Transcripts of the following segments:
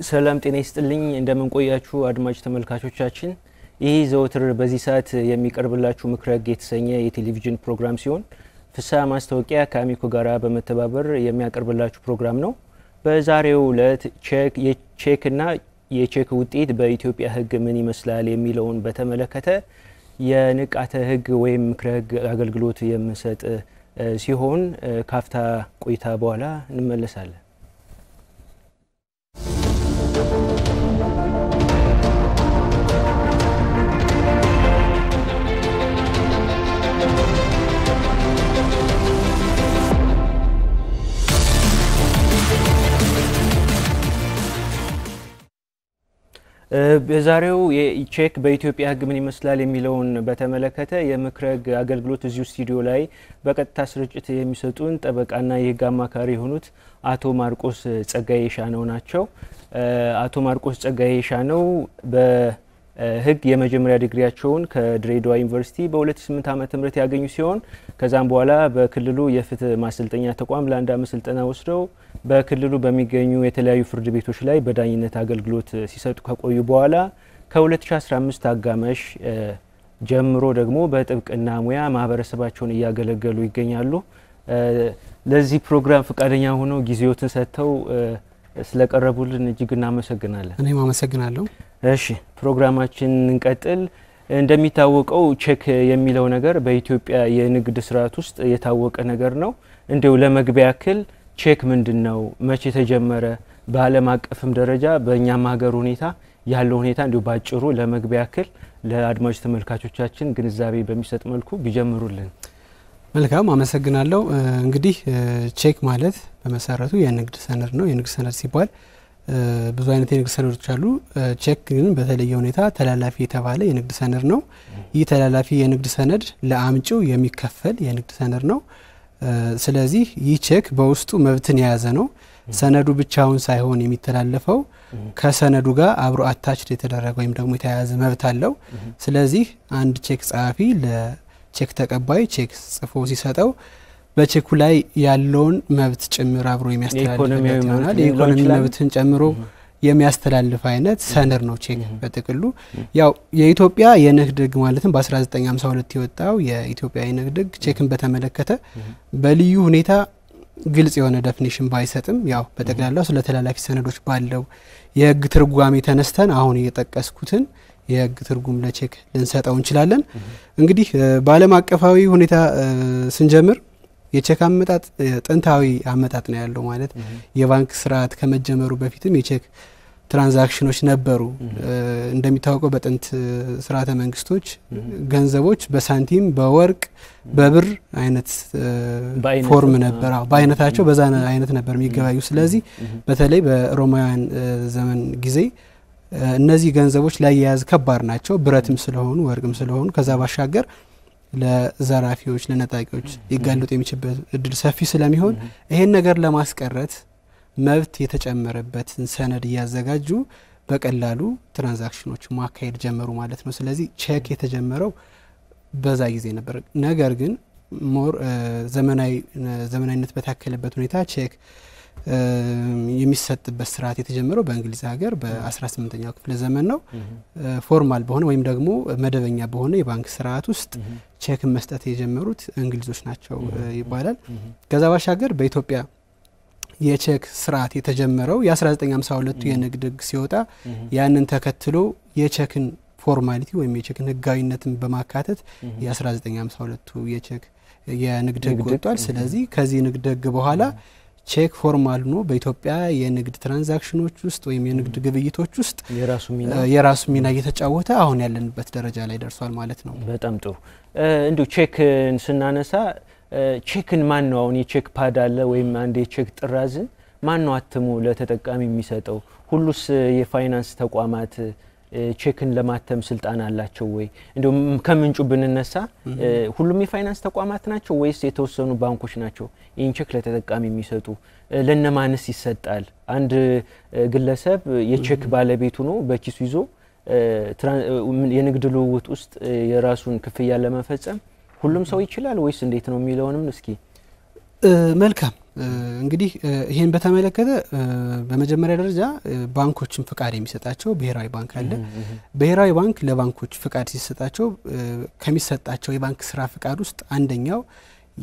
ሰላም ጤና ይስጥልኝ እንደምን ቆያችሁ አድማጭ ተመልካቾቻችን ይህ ዘወትር በዚህ ሰዓት የሚቀርብላችሁ ምክረ ህግ የተሰኘ የቴሌቪዥን ፕሮግራም ሲሆን ፍስሐ ማስታወቂያ ከአሚኮ ጋራ በመተባበር የሚያቀርብላችሁ ፕሮግራም ነው። በዛሬው ዕለት የቼክና የቼክ ውጤት በኢትዮጵያ ህግ ምን ይመስላል የሚለውን በተመለከተ የንቃተ ህግ ወይም ምክረ ህግ አገልግሎት የምንሰጥ ሲሆን ካፍታ ቆይታ በኋላ እንመለሳለን። በዛሬው የቼክ በኢትዮጵያ ህግ ምን ይመስላል የሚለውን በተመለከተ የምክረ ህግ አገልግሎት እዚሁ ስቱዲዮ ላይ በቀጥታ ስርጭት የሚሰጡን ጠበቃና የህግ አማካሪ የሆኑት አቶ ማርቆስ ጸጋዬ ሻነው ናቸው። አቶ ማርቆስ ጸጋዬ ሻነው በህግ የመጀመሪያ ዲግሪያቸውን ከድሬዳዋ ዩኒቨርሲቲ በ2008 ዓመተ ምህረት ያገኙ ሲሆን ከዛም በኋላ በክልሉ የፍትህ ማሰልጠኛ ተቋም ለአንድ ዓመት ስልጠና ወስደው በክልሉ በሚገኙ የተለያዩ ፍርድ ቤቶች ላይ በዳኝነት አገልግሎት ሲሰጡ ከቆዩ በኋላ ከ2015 አጋማሽ ጀምሮ ደግሞ በጥብቅና ሙያ ማህበረሰባቸውን እያገለገሉ ይገኛሉ። ለዚህ ፕሮግራም ፈቃደኛ ሆነው ጊዜዎትን ሰጥተው ስለቀረቡልን እጅግ እናመሰግናለን። እኔም አመሰግናለሁ። እሺ ፕሮግራማችን እንቀጥል። እንደሚታወቀው ቼክ የሚለው ነገር በኢትዮጵያ የንግድ ስርዓት ውስጥ የታወቀ ነገር ነው። እንደው ለመግቢያ ያክል ቼክ ምንድነው? መቼ ተጀመረ? በዓለም አቀፍም ደረጃ በእኛም ሀገር ሁኔታ ያለው ሁኔታ እንደው ባጭሩ ለመግቢያ ያክል ለአድማጭ ተመልካቾቻችን ግንዛቤ በሚሰጥ መልኩ ቢጀምሩልን። መልካም አመሰግናለሁ። እንግዲህ ቼክ ማለት በመሰረቱ የንግድ ሰነድ ነው። የንግድ ሰነድ ሲባል ብዙ አይነት የንግድ ሰነዶች አሉ። ቼክ ግን በተለየ ሁኔታ ተላላፊ የተባለ የንግድ ሰነድ ነው። ይህ ተላላፊ የንግድ ሰነድ ለአምጪው የሚከፈል የንግድ ሰነድ ነው። ስለዚህ ይህ ቼክ በውስጡ መብትን የያዘ ነው። ሰነዱ ብቻውን ሳይሆን የሚተላለፈው ከሰነዱ ጋር አብሮ አታችድ የተደረገ ወይም ደግሞ የተያያዘ መብት አለው። ስለዚህ አንድ ቼክ ጸሐፊ ለቼክ ተቀባይ ቼክ ጽፎ ሲሰጠው በቼኩ ላይ ያለውን መብት ጭምር አብሮ የሚያስተላልፍ ይሆናል። የኢኮኖሚ መብትን ጨምሮ የሚያስተላልፍ አይነት ሰነድ ነው ቼክ በጥቅሉ። ያው የኢትዮጵያ የንግድ ህግ ማለትም በ1952 የወጣው የኢትዮጵያ የንግድ ህግ ቼክን በተመለከተ በልዩ ሁኔታ ግልጽ የሆነ ዴፊኒሽን ባይሰጥም ያው በጠቅላላው ስለ ተላላፊ ሰነዶች ባለው የህግ ትርጓሜ ተነስተን አሁን የጠቀስኩትን የህግ ትርጉም ለቼክ ልንሰጠው እንችላለን። እንግዲህ በዓለም አቀፋዊ ሁኔታ ስንጀምር የቼክ አመጣጥ ጥንታዊ አመጣጥ ነው ያለው። ማለት የባንክ ስርዓት ከመጀመሩ በፊትም የቼክ ትራንዛክሽኖች ነበሩ። እንደሚታወቀው በጥንት ስርዓተ መንግስቶች ገንዘቦች በሳንቲም በወርቅ በብር አይነት ፎርም ነበር። በአይነታቸው በዛ አይነት ነበር የሚገበያዩ። ስለዚህ በተለይ በሮማውያን ዘመን ጊዜ እነዚህ ገንዘቦች ላይ ያያዝ ከባድ ናቸው። ብረትም ስለሆኑ ወርቅም ስለሆኑ ከዛ ባሻገር ለዘራፊዎች ለነጣቂዎች ሊጋለጡ የሚችልበት እድል ሰፊ ስለሚሆን ይሄን ነገር ለማስቀረት መብት የተጨመረበትን ሰነድ ያዘጋጁ በቀላሉ ትራንዛክሽኖች ማካሄድ ጀመሩ ማለት ነው። ስለዚህ ቼክ የተጀመረው በዛ ጊዜ ነበር። ነገር ግን ሞር ዘመናዊነት በታከለበት ሁኔታ ቼክ የሚሰጥበት ስርዓት የተጀመረው በእንግሊዝ ሀገር በ18ኛው ክፍለ ዘመን ነው። ፎርማል በሆነ ወይም ደግሞ መደበኛ በሆነ የባንክ ስርዓት ውስጥ ቼክ መስጠት የጀመሩት እንግሊዞች ናቸው ይባላል። ከዛ ባሻገር በኢትዮጵያ የቼክ ስርዓት የተጀመረው የ1952 የንግድ ህግ ሲወጣ ያንን ተከትሎ የቼክን ፎርማሊቲ ወይም የቼክን ህጋዊነትን በማካተት የ1952 የቼክ የንግድ ህግ ወጥቷል። ስለዚህ ከዚህ ንግድ ህግ በኋላ ቼክ ፎርማል ነው በኢትዮጵያ የንግድ ትራንዛክሽኖች ውስጥ ወይም የንግድ ግብይቶች ውስጥ የራሱ ሚና እየተጫወተ አሁን ያለንበት ደረጃ ላይ ደርሷል ማለት ነው። በጣም ጥሩ። እንዴ ቼክን ስናነሳ ቼክን ማን ነው አሁን የቼክ ፓድ አለ ወይም አንድ የቼክ ጥራዝን ማን ነው አትሙ ለተጠቃሚ የሚሰጠው? ሁሉስ የፋይናንስ ተቋማት ቼክን ለማተም ስልጣን አላቸው ወይ? እንደው ከምንጩ ብንነሳ ሁሉም የፋይናንስ ተቋማት ናቸው ወይስ የተወሰኑ ባንኮች ናቸው ይህን ቼክ ለተጠቃሚ የሚሰጡ? ለነማንስ ይሰጣል? አንድ ግለሰብ የቼክ ባለቤቱ ነው በኪሱ ይዞ የንግድ ልውውጥ ውስጥ የራሱን ክፍያ ለመፈጸም ሁሉም ሰው ይችላል ወይስ እንዴት ነው የሚለውንም እስኪ መልካም እንግዲህ ይሄን በተመለከተ በመጀመሪያ ደረጃ ባንኮችን ፍቃድ የሚሰጣቸው ብሔራዊ ባንክ አለ። ብሔራዊ ባንክ ለባንኮች ፍቃድ ሲሰጣቸው ከሚሰጣቸው የባንክ ስራ ፍቃድ ውስጥ አንደኛው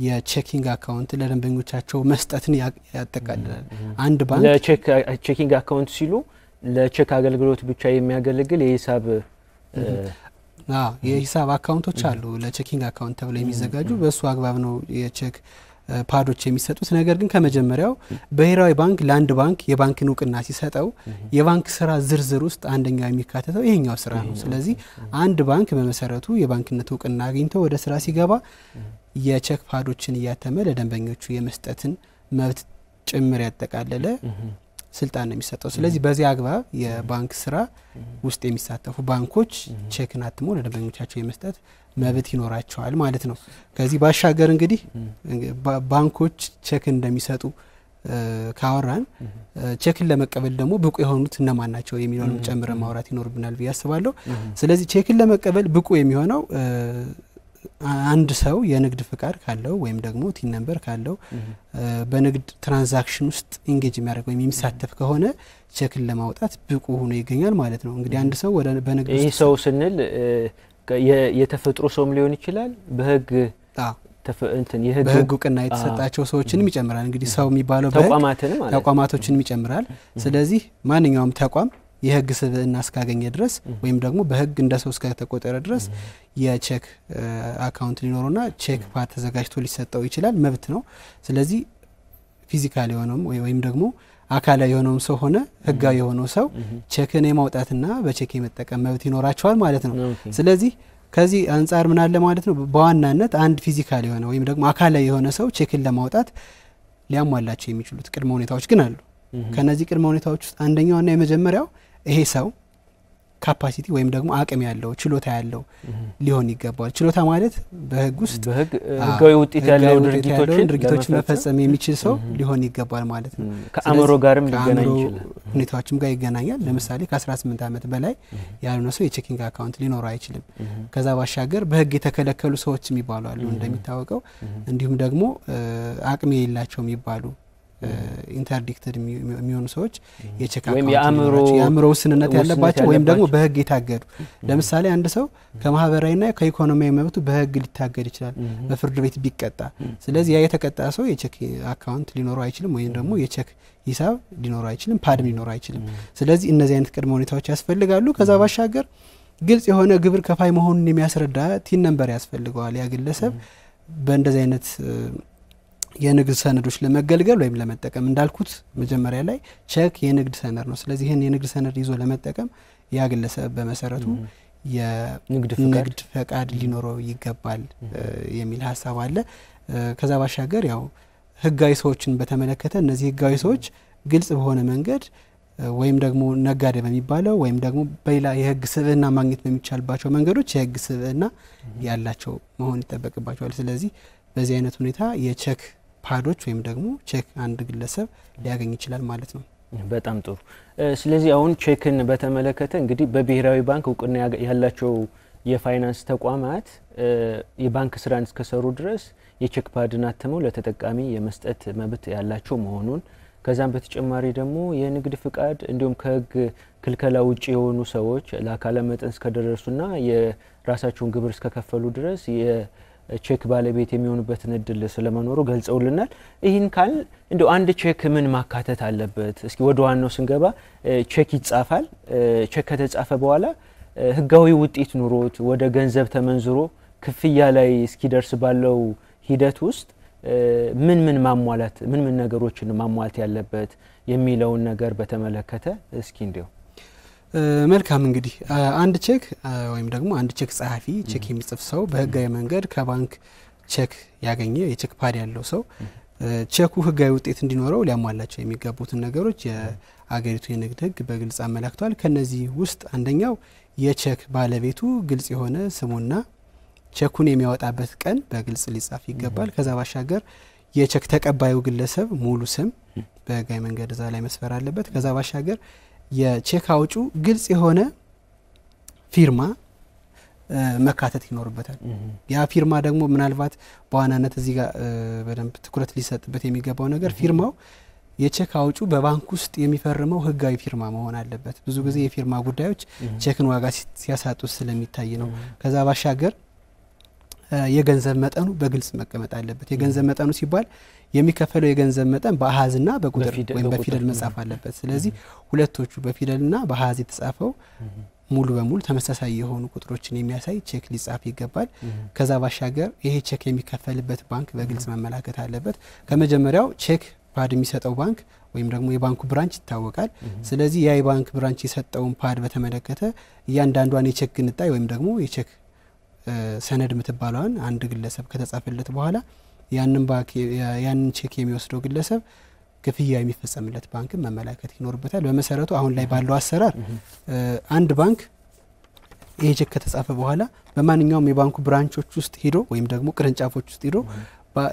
የቼኪንግ አካውንት ለደንበኞቻቸው መስጠትን ያጠቃልላል። አንድ ባንክ ለቼኪንግ አካውንት ሲሉ ለቼክ አገልግሎት ብቻ የሚያገለግል የሂሳብ አካውንቶች አሉ ለቼኪንግ አካውንት ተብለው የሚዘጋጁ በሱ አግባብ ነው የቼክ ፓዶች የሚሰጡት። ነገር ግን ከመጀመሪያው ብሔራዊ ባንክ ለአንድ ባንክ የባንክን እውቅና ሲሰጠው የባንክ ስራ ዝርዝር ውስጥ አንደኛው የሚካተተው ይሄኛው ስራ ነው። ስለዚህ አንድ ባንክ በመሰረቱ የባንክነት እውቅና አግኝቶ ወደ ስራ ሲገባ የቼክ ፓዶችን እያተመ ለደንበኞቹ የመስጠትን መብት ጭምር ያጠቃለለ ስልጣን ነው የሚሰጠው። ስለዚህ በዚህ አግባብ የባንክ ስራ ውስጥ የሚሳተፉ ባንኮች ቼክን አትሞ ለደንበኞቻቸው የመስጠት መብት ይኖራቸዋል ማለት ነው። ከዚህ ባሻገር እንግዲህ ባንኮች ቼክን እንደሚሰጡ ካወራን ቼክን ለመቀበል ደግሞ ብቁ የሆኑት እነማን ናቸው የሚለውንም ጨምረን ማውራት ይኖርብናል ብዬ አስባለሁ። ስለዚህ ቼክን ለመቀበል ብቁ የሚሆነው አንድ ሰው የንግድ ፍቃድ ካለው ወይም ደግሞ ቲን ነምበር ካለው በንግድ ትራንዛክሽን ውስጥ ኢንጌጅ የሚያደርግ ወይም የሚሳተፍ ከሆነ ቼክን ለማውጣት ብቁ ሆኖ ይገኛል ማለት ነው። እንግዲህ አንድ ሰው ወደ በንግድ ይህ ሰው ስንል የተፈጥሮ ሰውም ሊሆን ይችላል በህግ በህግ እውቅና የተሰጣቸው ሰዎችንም ይጨምራል። እንግዲህ ሰው የሚባለው ተቋማቶችንም ይጨምራል። ስለዚህ ማንኛውም ተቋም የህግ ስብዕና እስካገኘ ድረስ ወይም ደግሞ በህግ እንደ ሰው እስከተቆጠረ ድረስ የቼክ አካውንት ሊኖርና ቼክ ፓድ ተዘጋጅቶ ሊሰጠው ይችላል፣ መብት ነው። ስለዚህ ፊዚካል የሆነው ወይም ደግሞ አካላዊ የሆነው ሰው ሆነ ህጋዊ የሆነው ሰው ቼክን የማውጣትና በቼክ የመጠቀም መብት ይኖራቸዋል ማለት ነው። ስለዚህ ከዚህ አንፃር ምን አለ ማለት ነው በዋናነት አንድ ፊዚካል የሆነ ወይም ደግሞ አካላዊ የሆነ ሰው ቼክን ለማውጣት ሊያሟላቸው የሚችሉት ቅድመ ሁኔታዎች ግን አሉ። ከነዚህ ቅድመ ሁኔታዎች ውስጥ አንደኛውና የመጀመሪያው ይሄ ሰው ካፓሲቲ ወይም ደግሞ አቅም ያለው ችሎታ ያለው ሊሆን ይገባል። ችሎታ ማለት በህግ ውስጥ ህጋዊ ውጤት ያለው ድርጊቶችን መፈጸም የሚችል ሰው ሊሆን ይገባል ማለት ነው። ከአእምሮ ጋርም ሊገናኝ ይችላል፣ ሁኔታዎችም ጋር ይገናኛል። ለምሳሌ ከ18 ዓመት በላይ ያልሆነ ሰው የቼኪንግ አካውንት ሊኖር አይችልም። ከዛ ባሻገር በህግ የተከለከሉ ሰዎች የሚባሉ አሉ እንደሚታወቀው። እንዲሁም ደግሞ አቅም የሌላቸው የሚባሉ ኢንተርዲክትድ የሚሆኑ ሰዎች የቼክ አካውንት የአእምሮ ውስንነት ያለባቸው ወይም ደግሞ በህግ የታገዱ። ለምሳሌ አንድ ሰው ከማህበራዊና ከኢኮኖሚያዊ መብቱ በህግ ሊታገድ ይችላል በፍርድ ቤት ቢቀጣ። ስለዚህ ያ የተቀጣ ሰው የቼክ አካውንት ሊኖረው አይችልም ወይም ደግሞ የቼክ ሂሳብ ሊኖረው አይችልም፣ ፓድም ሊኖረው አይችልም። ስለዚህ እነዚህ አይነት ቅድመ ሁኔታዎች ያስፈልጋሉ። ከዛ ባሻገር ግልጽ የሆነ ግብር ከፋይ መሆኑን የሚያስረዳ ቲን ነምበር ያስፈልገዋል ያ ግለሰብ በእንደዚህ አይነት የንግድ ሰነዶች ለመገልገል ወይም ለመጠቀም። እንዳልኩት መጀመሪያ ላይ ቼክ የንግድ ሰነድ ነው። ስለዚህ ይሄን የንግድ ሰነድ ይዞ ለመጠቀም ያ ግለሰብ በመሰረቱ የንግድ ፈቃድ ሊኖረው ይገባል የሚል ሀሳብ አለ። ከዛ ባሻገር ያው ህጋዊ ሰዎችን በተመለከተ እነዚህ ህጋዊ ሰዎች ግልጽ በሆነ መንገድ ወይም ደግሞ ነጋዴ በሚባለው ወይም ደግሞ በሌላ የህግ ስብዕና ማግኘት በሚቻልባቸው መንገዶች የህግ ስብዕና ያላቸው መሆን ይጠበቅባቸዋል። ስለዚህ በዚህ አይነት ሁኔታ የቼክ ፓዶች ወይም ደግሞ ቼክ አንድ ግለሰብ ሊያገኝ ይችላል ማለት ነው። በጣም ጥሩ። ስለዚህ አሁን ቼክን በተመለከተ እንግዲህ በብሔራዊ ባንክ እውቅና ያላቸው የፋይናንስ ተቋማት የባንክ ስራን እስከሰሩ ድረስ የቼክ ፓድን አትመው ለተጠቃሚ የመስጠት መብት ያላቸው መሆኑን፣ ከዛም በተጨማሪ ደግሞ የንግድ ፍቃድ እንዲሁም ከህግ ክልከላ ውጪ የሆኑ ሰዎች ለአካለ መጠን እስከደረሱና የራሳቸውን ግብር እስከከፈሉ ድረስ ቼክ ባለቤት የሚሆኑበትን እድል ስለመኖሩ ገልጸውልናል። ይህን ካል እንደው አንድ ቼክ ምን ማካተት አለበት? እስኪ ወደ ዋናው ስንገባ ቼክ ይጻፋል። ቼክ ከተጻፈ በኋላ ህጋዊ ውጤት ኑሮት ወደ ገንዘብ ተመንዝሮ ክፍያ ላይ እስኪደርስ ባለው ሂደት ውስጥ ምን ማሟላት ምን ነገሮችን ማሟላት ያለበት የሚለውን ነገር በተመለከተ እስኪ እንዲው መልካም። እንግዲህ አንድ ቼክ ወይም ደግሞ አንድ ቼክ ጸሐፊ ቼክ የሚጽፍ ሰው በህጋዊ መንገድ ከባንክ ቼክ ያገኘ የቼክ ፓድ ያለው ሰው ቼኩ ህጋዊ ውጤት እንዲኖረው ሊያሟላቸው የሚገቡትን ነገሮች የአገሪቱ የንግድ ህግ በግልጽ አመላክቷል። ከነዚህ ውስጥ አንደኛው የቼክ ባለቤቱ ግልጽ የሆነ ስሙና ቼኩን የሚያወጣበት ቀን በግልጽ ሊጻፍ ይገባል። ከዛ ባሻገር የቼክ ተቀባዩ ግለሰብ ሙሉ ስም በህጋዊ መንገድ እዛ ላይ መስፈር አለበት። ከዛ ባሻገር የቼክ አውጪው ግልጽ የሆነ ፊርማ መካተት ይኖርበታል። ያ ፊርማ ደግሞ ምናልባት በዋናነት እዚህ ጋር በደንብ ትኩረት ሊሰጥበት የሚገባው ነገር ፊርማው የቼክ አውጪው በባንክ ውስጥ የሚፈርመው ህጋዊ ፊርማ መሆን አለበት። ብዙ ጊዜ የፊርማ ጉዳዮች ቼክን ዋጋ ሲያሳጡ ስለሚታይ ነው። ከዛ ባሻገር የገንዘብ መጠኑ በግልጽ መቀመጥ አለበት። የገንዘብ መጠኑ ሲባል የሚከፈለው የገንዘብ መጠን በአሃዝና በቁጥር ወይም በፊደል መጻፍ አለበት። ስለዚህ ሁለቶቹ በፊደልና በአሃዝ የተጻፈው ሙሉ በሙሉ ተመሳሳይ የሆኑ ቁጥሮችን የሚያሳይ ቼክ ሊጻፍ ይገባል። ከዛ ባሻገር ይሄ ቼክ የሚከፈልበት ባንክ በግልጽ መመላከት አለበት። ከመጀመሪያው ቼክ ፓድ የሚሰጠው ባንክ ወይም ደግሞ የባንኩ ብራንች ይታወቃል። ስለዚህ ያ የባንክ ብራንች የሰጠውን ፓድ በተመለከተ እያንዳንዷን የቼክ ግንጣይ ወይም ደግሞ የቼክ ሰነድ ምትባለውን አንድ ግለሰብ ከተጻፈለት በኋላ ያንን ቼክ የሚወስደው ግለሰብ ክፍያ የሚፈጸምለት ባንክ መመላከት ይኖርበታል። በመሰረቱ አሁን ላይ ባለው አሰራር አንድ ባንክ ይሄ ቼክ ከተጻፈ በኋላ በማንኛውም የባንኩ ብራንቾች ውስጥ ሄዶ ወይም ደግሞ ቅርንጫፎች ውስጥ ሄዶ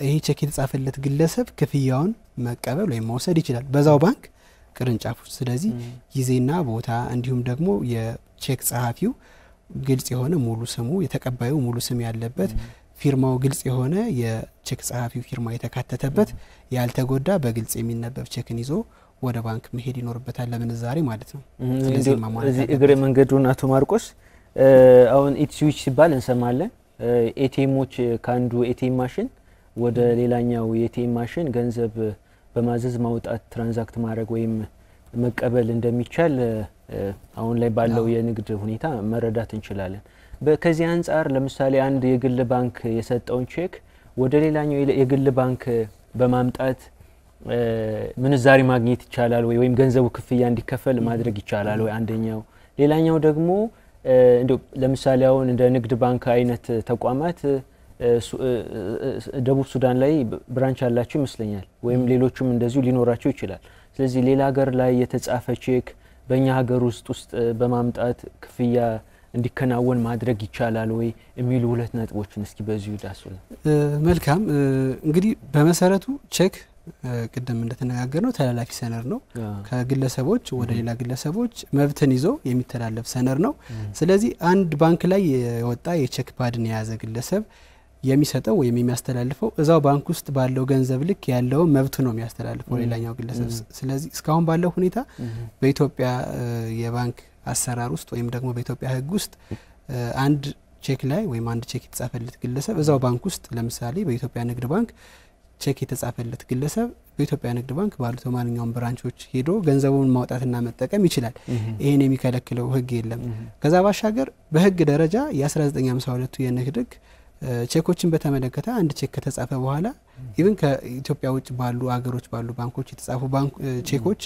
ይሄ ቼክ የተጻፈለት ግለሰብ ክፍያውን መቀበል ወይም መውሰድ ይችላል በዛው ባንክ ቅርንጫፎች። ስለዚህ ጊዜና ቦታ እንዲሁም ደግሞ የቼክ ጸሐፊው ግልጽ የሆነ ሙሉ ስሙ የተቀባዩ ሙሉ ስም ያለበት ፊርማው ግልጽ የሆነ የቼክ ጸሐፊው ፊርማ የተካተተበት ያልተጎዳ በግልጽ የሚነበብ ቼክን ይዞ ወደ ባንክ መሄድ ይኖርበታል ለምንዛሬ ማለት ነው። ስለዚህ እዚህ እግረ መንገዱን አቶ ማርቆስ አሁን ኢትስዊች ሲባል እንሰማለን። ኤቲኤሞች ካንዱ ኤቲኤም ማሽን ወደ ሌላኛው የኤቲኤም ማሽን ገንዘብ በማዘዝ ማውጣት ትራንዛክት ማድረግ ወይም መቀበል እንደሚቻል አሁን ላይ ባለው የንግድ ሁኔታ መረዳት እንችላለን። በከዚህ አንፃር ለምሳሌ አንድ የግል ባንክ የሰጠውን ቼክ ወደ ሌላኛው የግል ባንክ በማምጣት ምንዛሪ ማግኘት ይቻላል ወይም ገንዘቡ ክፍያ እንዲከፈል ማድረግ ይቻላል ወይ? አንደኛው። ሌላኛው ደግሞ እንዴ ለምሳሌ አሁን እንደ ንግድ ባንክ አይነት ተቋማት ደቡብ ሱዳን ላይ ብራንች ያላቸው ይመስለኛል ወይም ሌሎችም እንደዚሁ ሊኖራቸው ይችላል። ስለዚህ ሌላ ሀገር ላይ የተጻፈ ቼክ በእኛ ሀገር ውስጥ በማምጣት ክፍያ እንዲከናወን ማድረግ ይቻላል ወይ የሚሉ ሁለት ነጥቦችን እስኪ በዚሁ ዳሱን። መልካም እንግዲህ በመሰረቱ ቼክ ቅድም እንደተነጋገርነው ተላላፊ ሰነድ ነው። ከግለሰቦች ወደ ሌላ ግለሰቦች መብትን ይዞ የሚተላለፍ ሰነድ ነው። ስለዚህ አንድ ባንክ ላይ የወጣ የቼክ ፓድን የያዘ ግለሰብ የሚሰጠው ወይም የሚያስተላልፈው እዛው ባንክ ውስጥ ባለው ገንዘብ ልክ ያለው መብት ነው የሚያስተላልፈው ሌላኛው ግለሰብ። ስለዚህ እስካሁን ባለው ሁኔታ በኢትዮጵያ የባንክ አሰራር ውስጥ ወይም ደግሞ በኢትዮጵያ ሕግ ውስጥ አንድ ቼክ ላይ ወይም አንድ ቼክ የተጻፈለት ግለሰብ እዛው ባንክ ውስጥ ለምሳሌ በኢትዮጵያ ንግድ ባንክ ቼክ የተጻፈለት ግለሰብ በኢትዮጵያ ንግድ ባንክ ባሉት ማንኛውም ብራንቾች ሄዶ ገንዘቡን ማውጣትና መጠቀም ይችላል። ይሄን የሚከለክለው ሕግ የለም። ከዛ ባሻገር በሕግ ደረጃ የ1952 የንግድ ሕግ ቼኮችን በተመለከተ አንድ ቼክ ከተጻፈ በኋላ ኢቭን ከኢትዮጵያ ውጭ ባሉ አገሮች ባሉ ባንኮች የተጻፉ ቼኮች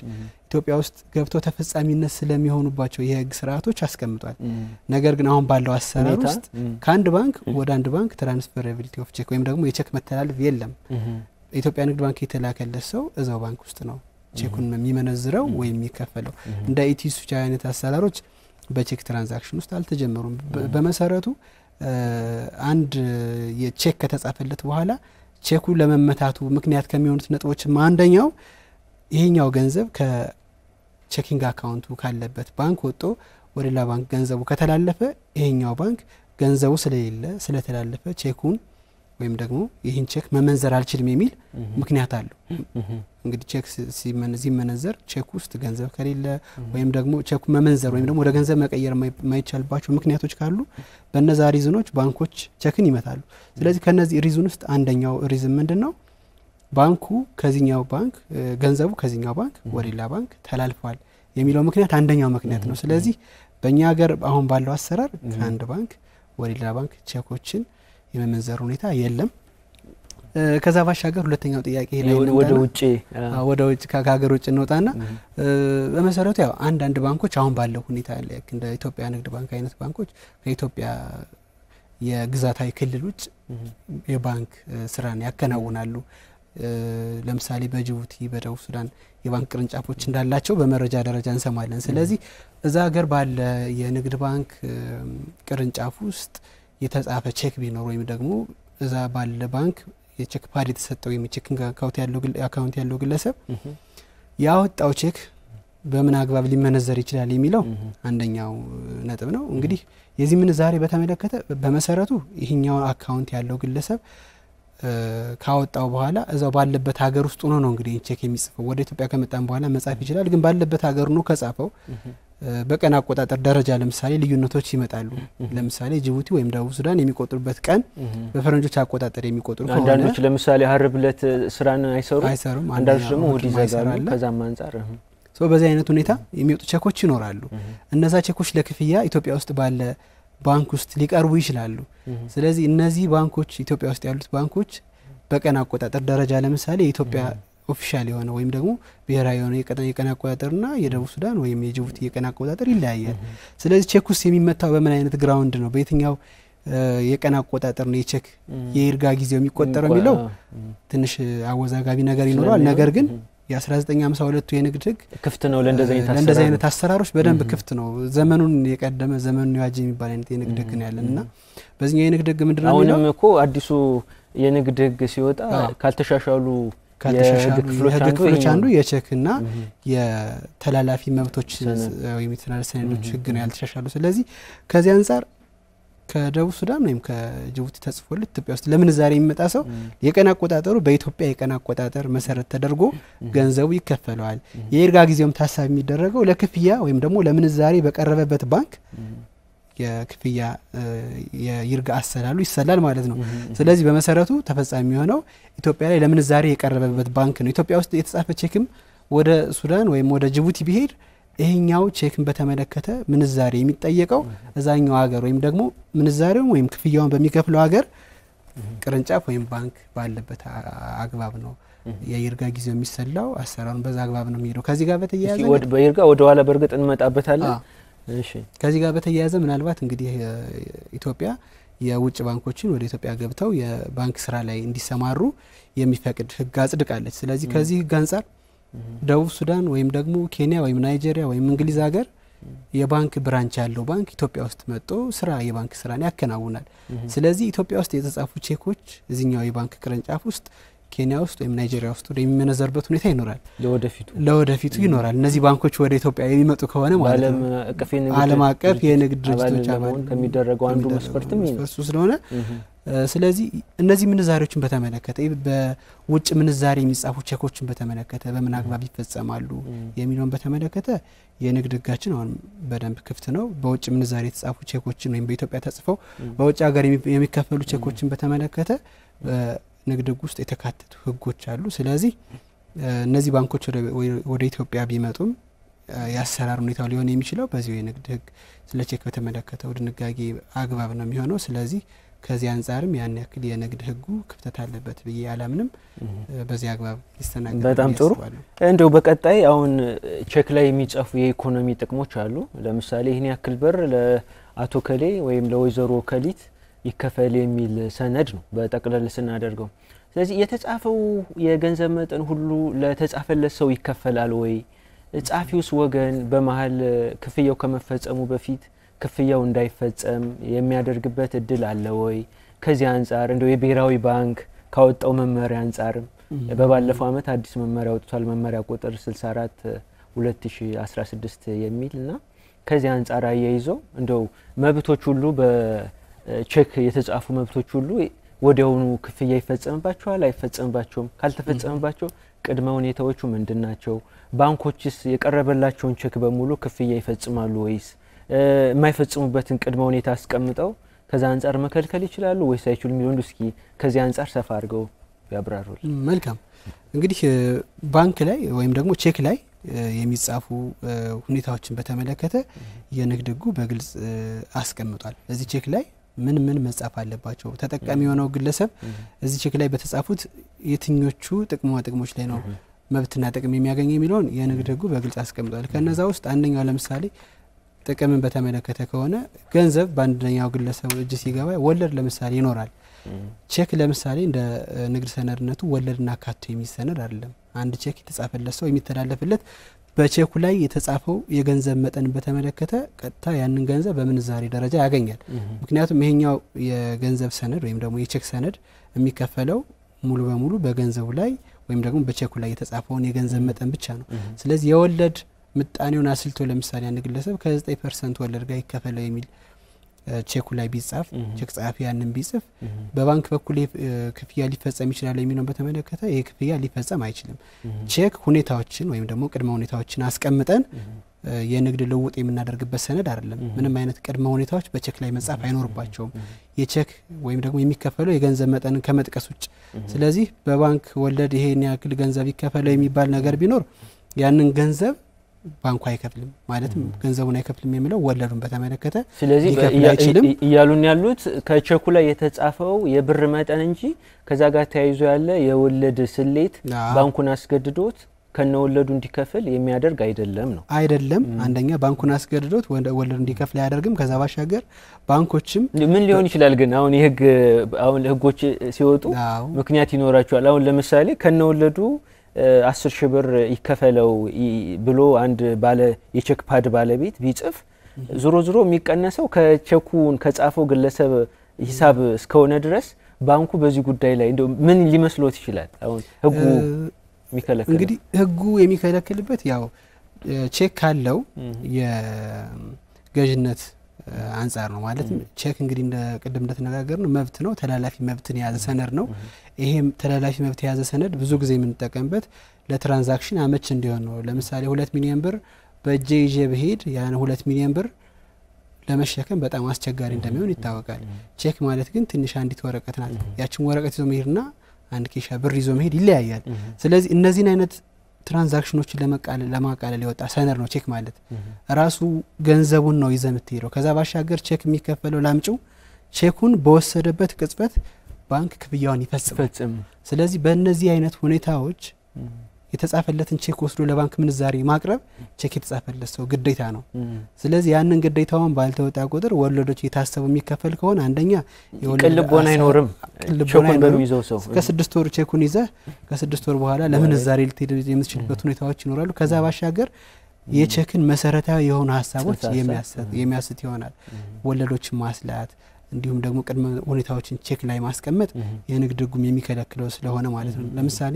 ኢትዮጵያ ውስጥ ገብተው ተፈጻሚነት ስለሚሆኑባቸው የህግ ስርዓቶች አስቀምጧል። ነገር ግን አሁን ባለው አሰራር ውስጥ ከአንድ ባንክ ወደ አንድ ባንክ ትራንስፈራቢሊቲ ኦፍ ቼክ ወይም ደግሞ የቼክ መተላለፍ የለም። ኢትዮጵያ ንግድ ባንክ የተላከለት ሰው እዛው ባንክ ውስጥ ነው ቼኩን የሚመነዝረው ወይም የሚከፈለው። እንደ ኢቲስዊች አይነት አሰራሮች በቼክ ትራንዛክሽን ውስጥ አልተጀመሩም። በመሰረቱ አንድ የቼክ ከተጻፈለት በኋላ ቼኩ ለመመታቱ ምክንያት ከሚሆኑት ነጥቦች አንደኛው ይሄኛው ገንዘብ ከቼኪንግ አካውንቱ ካለበት ባንክ ወጥቶ ወደ ሌላ ባንክ ገንዘቡ ከተላለፈ ይሄኛው ባንክ ገንዘቡ ስለሌለ ስለተላለፈ ቼኩን ወይም ደግሞ ይህን ቼክ መመንዘር አልችልም የሚል ምክንያት አለው። እንግዲህ ቼክ ሲመነዘር ቼክ ውስጥ ገንዘብ ከሌለ ወይም ደግሞ ቼኩ መመንዘር ወይም ደግሞ ወደ ገንዘብ መቀየር የማይቻልባቸው ምክንያቶች ካሉ በእነዛ ሪዝኖች ባንኮች ቼክን ይመታሉ። ስለዚህ ከነዚህ ሪዝን ውስጥ አንደኛው ሪዝን ምንድነው? ባንኩ ከዚህኛው ባንክ ገንዘቡ ከዚህኛው ባንክ ወደ ሌላ ባንክ ተላልፏል የሚለው ምክንያት አንደኛው ምክንያት ነው። ስለዚህ በእኛ ሀገር አሁን ባለው አሰራር ከአንድ ባንክ ወደ ሌላ ባንክ ቼኮችን የመመንዘር ሁኔታ የለም። ከዛ ባሻገር ሁለተኛው ጥያቄ ላይ ወደ ውጭ ከሀገር ውጭ እንወጣና በመሰረቱ ያው አንድ ባንኮች አሁን ባለው ሁኔታ ልክ እንደ ኢትዮጵያ ንግድ ባንክ አይነት ባንኮች ከኢትዮጵያ የግዛታዊ ክልል ውጭ የባንክ ስራን ያከናውናሉ። ለምሳሌ በጅቡቲ በደቡብ ሱዳን የባንክ ቅርንጫፎች እንዳላቸው በመረጃ ደረጃ እንሰማለን። ስለዚህ እዛ ሀገር ባለ የንግድ ባንክ ቅርንጫፍ ውስጥ የተጻፈ ቼክ ቢኖር ወይም ደግሞ እዛ ባለ ባንክ የቼክ ፓድ የተሰጠው የቼኪንግ አካውንት ያለው ግለሰብ ያወጣው ቼክ በምን አግባብ ሊመነዘር ይችላል የሚለው አንደኛው ነጥብ ነው። እንግዲህ የዚህ ምንዛሬ በተመለከተ በመሰረቱ ይሄኛው አካውንት ያለው ግለሰብ ካወጣው በኋላ እዛው ባለበት ሀገር ውስጥ ሆኖ ነው እንግዲህ ቼክ የሚጽፈው። ወደ ኢትዮጵያ ከመጣን በኋላ መጻፍ ይችላል። ግን ባለበት ሀገር ነው ከጻፈው በቀን አቆጣጠር ደረጃ ለምሳሌ ልዩነቶች ይመጣሉ። ለምሳሌ ጅቡቲ ወይም ደቡብ ሱዳን የሚቆጥሩበት ቀን በፈረንጆች አቆጣጠር የሚቆጥሩ ከሆነ አንዳንዶች ለምሳሌ ሀርብ ለት ስራን አይሰሩም፣ አንዳንዶች ደግሞ ወዲ ይዘጋሉ። ከዛም አንፃር በዚህ አይነት ሁኔታ የሚወጡ ቼኮች ይኖራሉ። እነዛ ቼኮች ለክፍያ ኢትዮጵያ ውስጥ ባለ ባንክ ውስጥ ሊቀርቡ ይችላሉ። ስለዚህ እነዚህ ባንኮች ኢትዮጵያ ውስጥ ያሉት ባንኮች በቀን አቆጣጠር ደረጃ ለምሳሌ የኢትዮጵያ ኦፊሻል የሆነ ወይም ደግሞ ብሔራዊ የሆነ የቀን አቆጣጠርና የደቡብ ሱዳን ወይም የጅቡቲ የቀን አቆጣጠር ይለያያል። ስለዚህ ቼክ ውስጥ የሚመታው በምን አይነት ግራውንድ ነው፣ በየትኛው የቀን አቆጣጠር ነው የቼክ የይርጋ ጊዜው የሚቆጠረው የሚለው ትንሽ አወዛጋቢ ነገር ይኖራል። ነገር ግን የ1952 የንግድ ህግ ክፍት ነው ለእንደዚህ አይነት አሰራሮች በደንብ ክፍት ነው። ዘመኑን የቀደመ ዘመኑን ያጅ የሚባል አይነት የንግድ ህግ ነው ያለንና በዚህኛው የንግድ ህግ ምንድነው የሚለው አሁንም እኮ አዲሱ የንግድ ህግ ሲወጣ ካልተሻሻሉ የህግ ክፍሎች አንዱ የቼክና የተላላፊ መብቶች ወይም የተላላፊ ሰነዶች ህግ ነው ያልተሻሻሉ። ስለዚህ ከዚህ አንፃር ከደቡብ ሱዳን ወይም ከጅቡቲ ተጽፎለት ኢትዮጵያ ውስጥ ለምንዛሬ የሚመጣ ሰው የቀን አቆጣጠሩ በኢትዮጵያ የቀን አቆጣጠር መሰረት ተደርጎ ገንዘቡ ይከፈለዋል። የይርጋ ጊዜውም ታሳቢ የሚደረገው ለክፍያ ወይም ደግሞ ለምንዛሬ በቀረበበት ባንክ የክፍያ የይርጋ አሰላሉ ይሰላል ማለት ነው። ስለዚህ በመሰረቱ ተፈጻሚ የሆነው ኢትዮጵያ ላይ ለምንዛሬ የቀረበበት ባንክ ነው። ኢትዮጵያ ውስጥ የተጻፈ ቼክም ወደ ሱዳን ወይም ወደ ጅቡቲ ቢሄድ ይሄኛው ቼክን በተመለከተ ምንዛሬ የሚጠየቀው እዛኛው ሀገር ወይም ደግሞ ምንዛሬውን ወይም ክፍያውን በሚከፍለው ሀገር ቅርንጫፍ ወይም ባንክ ባለበት አግባብ ነው የይርጋ ጊዜው የሚሰላው። አሰራሩን በዛ አግባብ ነው የሚሄደው። ከዚህ ጋር በተያያዘ በይርጋ ወደ ኋላ በርግጥ እንመጣበታለን። እሺ ከዚህ ጋር በተያያዘ ምናልባት እንግዲህ ኢትዮጵያ የውጭ ባንኮችን ወደ ኢትዮጵያ ገብተው የባንክ ስራ ላይ እንዲሰማሩ የሚፈቅድ ህግ አጽድቃለች። ስለዚህ ከዚህ ህግ አንፃር ደቡብ ሱዳን ወይም ደግሞ ኬንያ ወይም ናይጄሪያ ወይም እንግሊዝ ሀገር የባንክ ብራንች ያለው ባንክ ኢትዮጵያ ውስጥ መጥቶ የባንክ ስራን ያከናውናል። ስለዚህ ኢትዮጵያ ውስጥ የተጻፉ ቼኮች እዚህኛው የባንክ ቅርንጫፍ ውስጥ ኬንያ ውስጥ ወይም ናይጄሪያ ውስጥ የሚመነዘርበት ሁኔታ ይኖራል። ለወደፊቱ ይኖራል። እነዚህ ባንኮች ወደ ኢትዮጵያ የሚመጡ ከሆነ ማለት ነው ዓለም አቀፍ የንግድ ድርጅቶች አባል ከሚደረገው አንዱ መስፈርትም እሱ ስለሆነ ስለዚህ እነዚህ ምንዛሬዎችን በተመለከተ በውጭ ምንዛሬ የሚጻፉ ቼኮችን በተመለከተ በምን አግባብ ይፈጸማሉ የሚለውን በተመለከተ የንግድ ህጋችን አሁን በደንብ ክፍት ነው። በውጭ ምንዛሬ የተጻፉ ቼኮችን ወይም በኢትዮጵያ ተጽፈው በውጭ ሀገር የሚከፈሉ ቼኮችን በተመለከተ ንግድ ህግ ውስጥ የተካተቱ ህጎች አሉ። ስለዚህ እነዚህ ባንኮች ወደ ኢትዮጵያ ቢመጡም ያሰራር ሁኔታው ሊሆን የሚችለው በዚህ የንግድ ህግ ስለ ቼክ በተመለከተው ድንጋጌ አግባብ ነው የሚሆነው። ስለዚህ ከዚህ አንፃርም ያን ያክል የንግድ ህጉ ክፍተት አለበት ብዬ አላምንም። በዚህ አግባብ ይስተናገዳል። በጣም ጥሩ። እንደው በቀጣይ አሁን ቼክ ላይ የሚጻፉ የኢኮኖሚ ጥቅሞች አሉ። ለምሳሌ ይሄን ያክል ብር ለአቶ ከሌ ወይም ለወይዘሮ ከሊት ይከፈል የሚል ሰነድ ነው በጠቅለል ስናደርገው። ስለዚህ የተጻፈው የገንዘብ መጠን ሁሉ ለተጻፈለት ሰው ይከፈላል ወይ? ጻፊውስ ወገን በመሃል ክፍያው ከመፈጸሙ በፊት ክፍያው እንዳይፈጸም የሚያደርግበት እድል አለ ወይ? ከዚህ አንፃር እንደው የብሔራዊ ባንክ ካወጣው መመሪያ አንፃር በባለፈው አመት አዲስ መመሪያ ወጥቷል። መመሪያ ቁጥር 64 2016 የሚልና ከዚህ አንፃር አያይዞ እንደው መብቶች ሁሉ በቼክ የተጻፉ መብቶች ሁሉ ወዲያውኑ ክፍያ ይፈጸምባቸዋል አይፈጸምባቸውም? ካልተፈጸመባቸው ቅድመ ሁኔታዎቹ ምንድናቸው? ባንኮችስ የቀረበላቸውን ቼክ በሙሉ ክፍያ ይፈጽማሉ ወይስ የማይፈጽሙበትን ቅድመ ሁኔታ አስቀምጠው ከዛ አንፃር መከልከል ይችላሉ ወይስ አይችሉም? ይሁን እስኪ ከዚህ አንፃር ሰፋ አድርገው ያብራሩል። መልካም። እንግዲህ ባንክ ላይ ወይም ደግሞ ቼክ ላይ የሚጻፉ ሁኔታዎችን በተመለከተ የንግድ ህጉ በግልጽ አስቀምጧል። እዚህ ቼክ ላይ ምን መጻፍ አለባቸው፣ ተጠቃሚ የሆነው ግለሰብ እዚህ ቼክ ላይ በተጻፉት የትኞቹ ጥቅሞች ላይ ነው መብትና ጥቅም የሚያገኝ የሚለውን የንግድ ህጉ በግልጽ አስቀምጧል። ከነዛ ውስጥ አንደኛው ለምሳሌ ጥቅምን በተመለከተ ከሆነ ገንዘብ በአንደኛው ግለሰብ እጅ ሲገባ ወለድ ለምሳሌ ይኖራል። ቼክ ለምሳሌ እንደ ንግድ ሰነድነቱ ወለድና ካቶ የሚሰነድ አይደለም። አንድ ቼክ የተጻፈለት ሰው የሚተላለፍለት በቼኩ ላይ የተጻፈው የገንዘብ መጠን በተመለከተ ቀጥታ ያንን ገንዘብ በምንዛሬ ደረጃ ያገኛል። ምክንያቱም ይሄኛው የገንዘብ ሰነድ ወይም ደግሞ የቼክ ሰነድ የሚከፈለው ሙሉ በሙሉ በገንዘቡ ላይ ወይም ደግሞ በቼኩ ላይ የተጻፈውን የገንዘብ መጠን ብቻ ነው። ስለዚህ የወለድ ምጣኔውን አስልቶ ለምሳሌ አንድ ግለሰብ ከ9% ወለድ ጋር ይከፈለው የሚል ቼኩ ላይ ቢጻፍ ቼክ ጻፊ ያንን ቢጽፍ በባንክ በኩል ክፍያ ሊፈጸም ይችላል የሚለው በተመለከተ ይሄ ክፍያ ሊፈጸም አይችልም። ቼክ ሁኔታዎችን ወይም ደግሞ ቅድመ ሁኔታዎችን አስቀምጠን የንግድ ልውውጥ የምናደርግበት ሰነድ አይደለም። ምንም አይነት ቅድመ ሁኔታዎች በቼክ ላይ መጻፍ አይኖርባቸውም የቼክ ወይም ደግሞ የሚከፈለው የገንዘብ መጠን ከመጥቀስ ውጭ። ስለዚህ በባንክ ወለድ ይሄን ያክል ገንዘብ ይከፈለው የሚባል ነገር ቢኖር ያንን ገንዘብ ባንኩ አይከፍልም ማለትም ገንዘቡን አይከፍልም የሚለው ወለዱን በተመለከተ ስለዚህ እያሉን ያሉት ከቼኩ ላይ የተጻፈው የብር መጠን እንጂ ከዛ ጋር ተያይዞ ያለ የወለድ ስሌት ባንኩን አስገድዶት ከነወለዱ እንዲከፍል የሚያደርግ አይደለም ነው አይደለም። አንደኛ ባንኩን አስገድዶት ወለዱ እንዲከፍል ያደርግም። ከዛ ባሻገር ባንኮችም ምን ሊሆን ይችላል ግን አሁን የህግ አሁን ህጎች ሲወጡ ምክንያት ይኖራቸዋል። አሁን ለምሳሌ ከነወለዱ 10,000 ብር ይከፈለው ብሎ አንድ ባለ የቼክ ፓድ ባለቤት ቢጽፍ ዙሮ ዙሮ የሚቀነሰው ከቼኩን ከጻፈው ግለሰብ ሂሳብ እስከሆነ ድረስ ባንኩ በዚህ ጉዳይ ላይ እንደው ምን ሊመስሎት ይችላል? አሁን ህጉ የሚከለክለው እንግዲህ ህጉ የሚከለክልበት ያው ቼክ ካለው የገዥነት አንፃር ነው ማለት ቼክ እንግዲህ እንደ ቅድም እንደተነጋገርነው መብት ነው ተላላፊ መብትን የያዘ ሰነድ ነው። ይሄም ተላላፊ መብት የያዘ ሰነድ ብዙ ጊዜ የምንጠቀምበት ለትራንዛክሽን አመች እንዲሆን ነው። ለምሳሌ 2 ሚሊዮን ብር በእጄ ይዤ ብሄድ ያን 2 ሚሊዮን ብር ለመሸከም በጣም አስቸጋሪ እንደሚሆን ይታወቃል። ቼክ ማለት ግን ትንሽ አንዲት ወረቀት ናት። ያችን ወረቀት ይዞ መሄድና አንድ ኬሻ ብር ይዞ መሄድ ይለያያል። ስለዚህ እነዚህን አይነት ትራንዛክሽኖችን ለማቃለል የወጣ ሰነድ ነው ቼክ ማለት። ራሱ ገንዘቡን ነው ይዘህ የምትሄደው። ከዛ ባሻገር ቼክ የሚከፈለው ላምጪው ቼኩን በወሰደበት ቅጽበት ባንክ ክፍያውን ይፈጽም። ስለዚህ በእነዚህ አይነት ሁኔታዎች የተጻፈለትን ቼክ ወስዶ ለባንክ ምንዛሬ ማቅረብ ቼክ የተጻፈለት ሰው ግዴታ ነው። ስለዚህ ያንን ግዴታውን ባልተወጣ ቁጥር ወለዶች የታሰቡ የሚከፈል ከሆነ አንደኛ የወለድ አይኖርም ቼኩን በሚይዘው ሰው ከ6 ወር ቼኩን ይዘህ ከ6 ወር በኋላ ለምንዛሬ ልትሄድ የምትችልበት ሁኔታዎች ይኖራሉ። ከዛ ባሻገር የቼክን መሰረታዊ የሆኑ ሀሳቦች የሚያስት ይሆናል። ወለዶችን ማስላት እንዲሁም ደግሞ ቅድመ ሁኔታዎችን ቼክ ላይ ማስቀመጥ የንግድ ህጉም የሚከለክለው ስለሆነ ማለት ነው። ለምሳሌ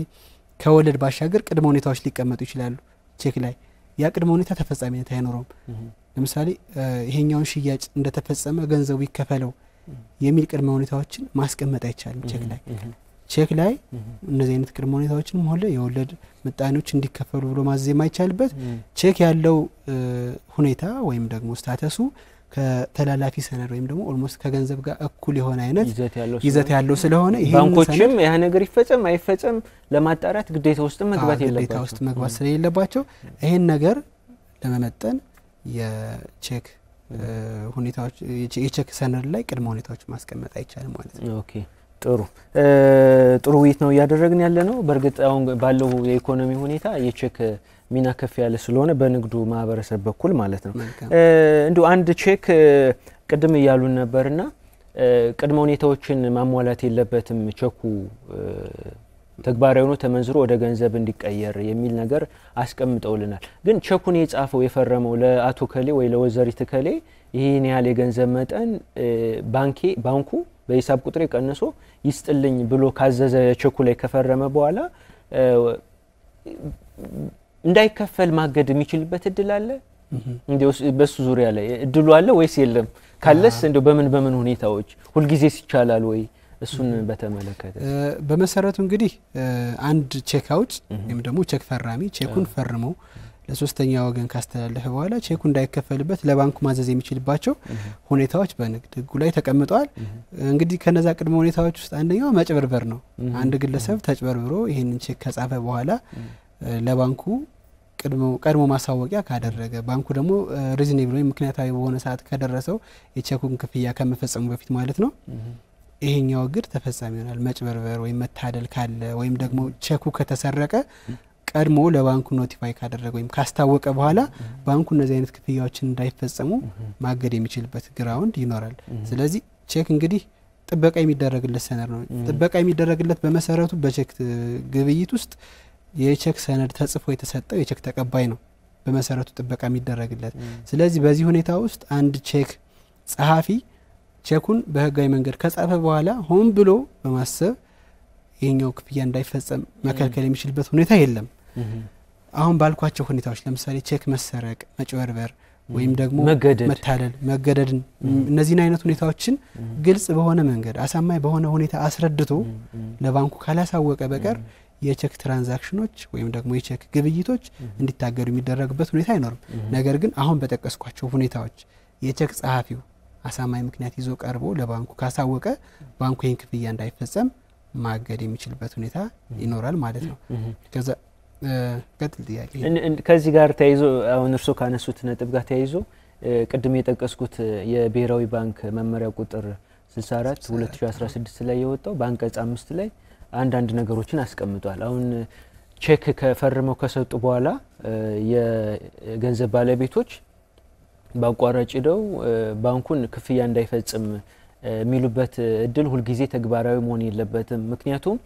ከወለድ ባሻገር ቅድመ ሁኔታዎች ሊቀመጡ ይችላሉ ቼክ ላይ። ያ ቅድመ ሁኔታ ተፈጻሚነት አይኖርም። ለምሳሌ ይሄኛውን ሽያጭ እንደተፈጸመ ገንዘቡ ይከፈለው የሚል ቅድመ ሁኔታዎችን ማስቀመጥ አይቻልም ቼክ ላይ። ቼክ ላይ እነዚህ አይነት ቅድመ ሁኔታዎችንም ሆነ የወለድ ምጣኔዎች እንዲከፈሉ ብሎ ማዘዝ የማይቻልበት ቼክ ያለው ሁኔታ ወይም ደግሞ ስታተሱ ከተላላፊ ሰነድ ወይም ደግሞ ኦልሞስት ከገንዘብ ጋር እኩል የሆነ አይነት ይዘት ያለው ስለሆነ ይሄ ባንኮችም ያ ነገር ይፈጸም አይፈጸም ለማጣራት ግዴታ ውስጥ መግባት ስለሌለባቸው ይሄን ነገር ለመመጠን የቼክ ሁኔታዎች የቼክ ሰነድ ላይ ቅድመ ሁኔታዎች ማስቀመጥ አይቻልም ማለት ነው። ኦኬ ጥሩ ውይይት ነው ያደረግን ያለ ነው። በርግጥ አሁን ባለው የኢኮኖሚ ሁኔታ የቼክ ሚና ከፍ ያለ ስለሆነ በንግዱ ማህበረሰብ በኩል ማለት ነው እንዴ አንድ ቼክ ቅድም ይያሉን ነበርና ቅድመ ሁኔታዎችን ማሟላት የለበትም ቼኩ ተግባራዊ ሆኖ ተመንዝሮ ወደ ገንዘብ እንዲቀየር የሚል ነገር አስቀምጠውልናል። ግን ቼኩን የጻፈው የፈረመው ለአቶ ከሌ ወይ ለወዘሪት ከሌ ይሄን ያህል የገንዘብ መጠን ባንኩ በሂሳብ ቁጥር ቀንሶ ይስጥልኝ ብሎ ካዘዘ ቼኩ ላይ ከፈረመ በኋላ እንዳይከፈል ማገድ የሚችልበት እድል አለ? እንደው በሱ ዙሪያ ላይ እድሉ አለ ወይስ የለም? ካለስ እንደው በምን ሁኔታዎች ሁልጊዜ ይቻላል ወይ? እሱን በተመለከተ በመሰረቱ እንግዲህ አንድ ቼክ አውጭ ወይም ደግሞ ቼክ ፈራሚ ቼኩን ፈርሞ ለሶስተኛ ወገን ካስተላለፈ በኋላ ቼኩ እንዳይከፈልበት ለባንኩ ማዘዝ የሚችልባቸው ሁኔታዎች በንግድ ህጉ ላይ ተቀምጠዋል። እንግዲህ ከነዛ ቅድመ ሁኔታዎች ውስጥ አንደኛው መጭበርበር ነው። አንድ ግለሰብ ተጭበርብሮ ይሄንን ቼክ ከጻፈ በኋላ ለባንኩ ቀድሞ ማሳወቂያ ካደረገ ባንኩ ደግሞ ሪዝኔብል ወይ ምክንያታዊ በሆነ ሰዓት ከደረሰው የቼኩን ክፍያ ከመፈጸሙ በፊት ማለት ነው ይሄኛው ግድ ተፈጻሚ ይሆናል። መጭበርበር ወይ መታደል ካለ ወይም ደግሞ ቼኩ ከተሰረቀ ቀድሞ ለባንኩ ኖቲፋይ ካደረገ ወይም ካስታወቀ በኋላ ባንኩ እነዚህ አይነት ክፍያዎችን እንዳይፈጸሙ ማገድ የሚችልበት ግራውንድ ይኖራል። ስለዚህ ቼክ እንግዲህ ጥበቃ የሚደረግለት ሰነድ ነው። ጥበቃ የሚደረግለት በመሰረቱ በቼክ ግብይት ውስጥ የቼክ ሰነድ ተጽፎ የተሰጠው የቼክ ተቀባይ ነው በመሰረቱ ጥበቃ የሚደረግለት። ስለዚህ በዚህ ሁኔታ ውስጥ አንድ ቼክ ጸሐፊ ቼኩን በህጋዊ መንገድ ከጻፈ በኋላ ሆን ብሎ በማሰብ ይሄኛው ክፍያ እንዳይፈጸም መከልከል የሚችልበት ሁኔታ የለም። አሁን ባልኳቸው ሁኔታዎች ለምሳሌ ቼክ መሰረቅ መጭበርበር ወይም ደግሞ መገደድ እነዚህን አይነት ሁኔታዎችን ግልጽ በሆነ መንገድ አሳማኝ በሆነ ሁኔታ አስረድቶ ለባንኩ ካላሳወቀ በቀር የቼክ ትራንዛክሽኖች ወይም ደግሞ የቼክ ግብይቶች እንዲታገዱ የሚደረግበት ሁኔታ አይኖርም። ነገር ግን አሁን በተጠቀስኳቸው ሁኔታዎች የቼክ ጸሐፊው አሳማኝ ምክንያት ይዞ ቀርቦ ለባንኩ ካሳወቀ ባንኩ ይህን ክፍያ እንዳይፈጸም ማገድ የሚችልበት ሁኔታ ይኖራል ማለት ነው። ከዛ ቀጥል ጥያቄ ከዚህ ጋር ተያይዞ አሁን እርሶ ካነሱት ነጥብ ጋር ተያይዞ ቅድም የጠቀስኩት የብሔራዊ ባንክ መመሪያ ቁጥር 64 2016 ላይ የወጣው በአንቀጽ 5 ላይ አንዳንድ ነገሮችን አስቀምጧል። አሁን ቼክ ከፈርመው ከሰጡ በኋላ የገንዘብ ባለቤቶች ባቋራጭ ሄደው ባንኩን ክፍያ እንዳይፈጽም የሚሉበት እድል ሁሉ ጊዜ ተግባራዊ መሆን የለበትም። ምክንያቱም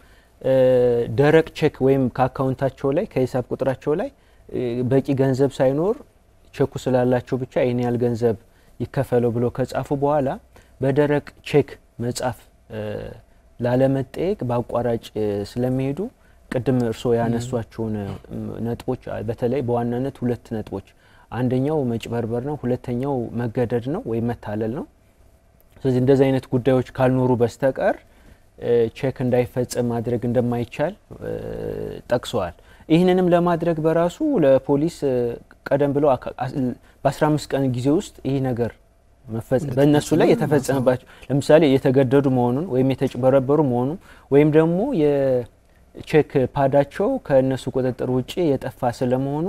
ደረቅ ቼክ ወይም ከአካውንታቸው ላይ ከሂሳብ ቁጥራቸው ላይ በቂ ገንዘብ ሳይኖር ቼኩ ስላላቸው ብቻ ይሄን ያህል ገንዘብ ይከፈለው ብሎ ከጻፉ በኋላ በደረቅ ቼክ መጻፍ ላለመጠየቅ ባቋራጭ ስለሚሄዱ ቅድም እርሶ ያነሷቸውን ነጥቦች በተለይ በዋናነት ሁለት ነጥቦች አንደኛው መጭበርበር ነው፣ ሁለተኛው መገደድ ነው ወይ መታለል ነው። ስለዚህ እንደዚህ አይነት ጉዳዮች ካልኖሩ በስተቀር ቼክ እንዳይፈጸም ማድረግ እንደማይቻል ጠቅሰዋል። ይህንንም ለማድረግ በራሱ ለፖሊስ ቀደም ብሎ በ15 ቀን ጊዜ ውስጥ ይህ ነገር በእነሱ ላይ የተፈጸመባቸው ለምሳሌ የተገደዱ መሆኑን ወይም የተጭበረበሩ መሆኑን ወይም ደግሞ የቼክ ፓዳቸው ከነሱ ቁጥጥር ውጪ የጠፋ ስለመሆኑ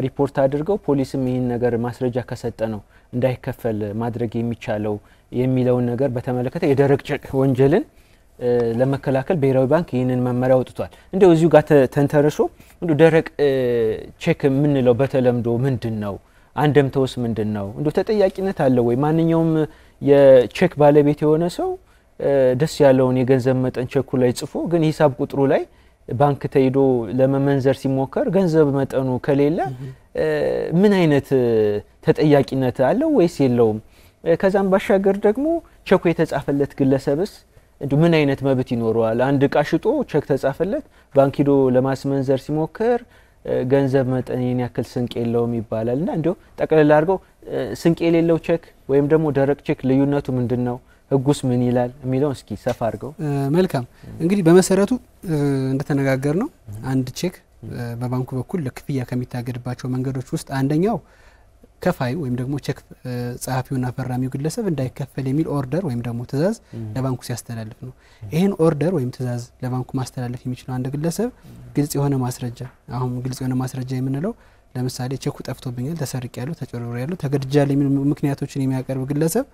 ሪፖርት አድርገው ፖሊስም ይህን ነገር ማስረጃ ከሰጠ ነው እንዳይከፈል ማድረግ የሚቻለው የሚለውን ነገር በተመለከተ የደረቅ ቼክ ወንጀልን ለመከላከል ብሔራዊ ባንክ ይህንን መመሪያ አውጥቷል። እንደው እዚሁ ጋር ተንተርሶ እንደው ደረቅ ቼክ ምንለው በተለምዶ ምንድነው? አንደምታውስ ምንድነው? እንደው ተጠያቂነት አለ ወይ? ማንኛውም የቼክ ባለቤት የሆነ ሰው ደስ ያለውን የገንዘብ መጠን ቼኩ ላይ ጽፎ ግን ሂሳብ ቁጥሩ ላይ ባንክ ተይዶ ለመመንዘር ሲሞከር ገንዘብ መጠኑ ከሌለ ምን አይነት ተጠያቂነት አለው ወይስ የለውም? ከዛም ባሻገር ደግሞ ቼኩ የተጻፈለት ግለሰብስ ምን አይነት መብት ይኖረዋል? አንድ እቃ ሽጦ ቼክ ተጻፈለት ባንክ ሄዶ ለማስመንዘር ሲሞክር ገንዘብ መጠን የኔ ያክል ስንቅ የለውም ይባላልና እንደው ጠቅለል አድርገው ስንቅ የሌለው ቼክ ወይም ደግሞ ደረቅ ቼክ ልዩነቱ ምንድነው? ህጉስ ምን ይላል የሚለው እስኪ ሰፋ አድርገው። መልካም እንግዲህ በመሰረቱ እንደተነጋገር ነው አንድ ቼክ በባንኩ በኩል ለክፍያ ከሚታገድባቸው መንገዶች ውስጥ አንደኛው ከፋዩ ወይም ደግሞ ቼክ ጸሐፊውና ፈራሚው ግለሰብ እንዳይከፈል የሚል ኦርደር ወይም ደግሞ ትእዛዝ ለባንኩ ሲያስተላልፍ ነው። ይሄን ኦርደር ወይም ትእዛዝ ለባንኩ ማስተላለፍ የሚችለው አንድ ግለሰብ ግልጽ የሆነ ማስረጃ አሁን ግልጽ የሆነ ማስረጃ የምንለው ለምሳሌ ቼኩ ጠፍቶብኛል፣ ተሰርቄያለሁ፣ ተጨበርብሬያለሁ፣ ተገድጃለሁ የሚል ምክንያቶችን የሚያቀርብ ግለሰብ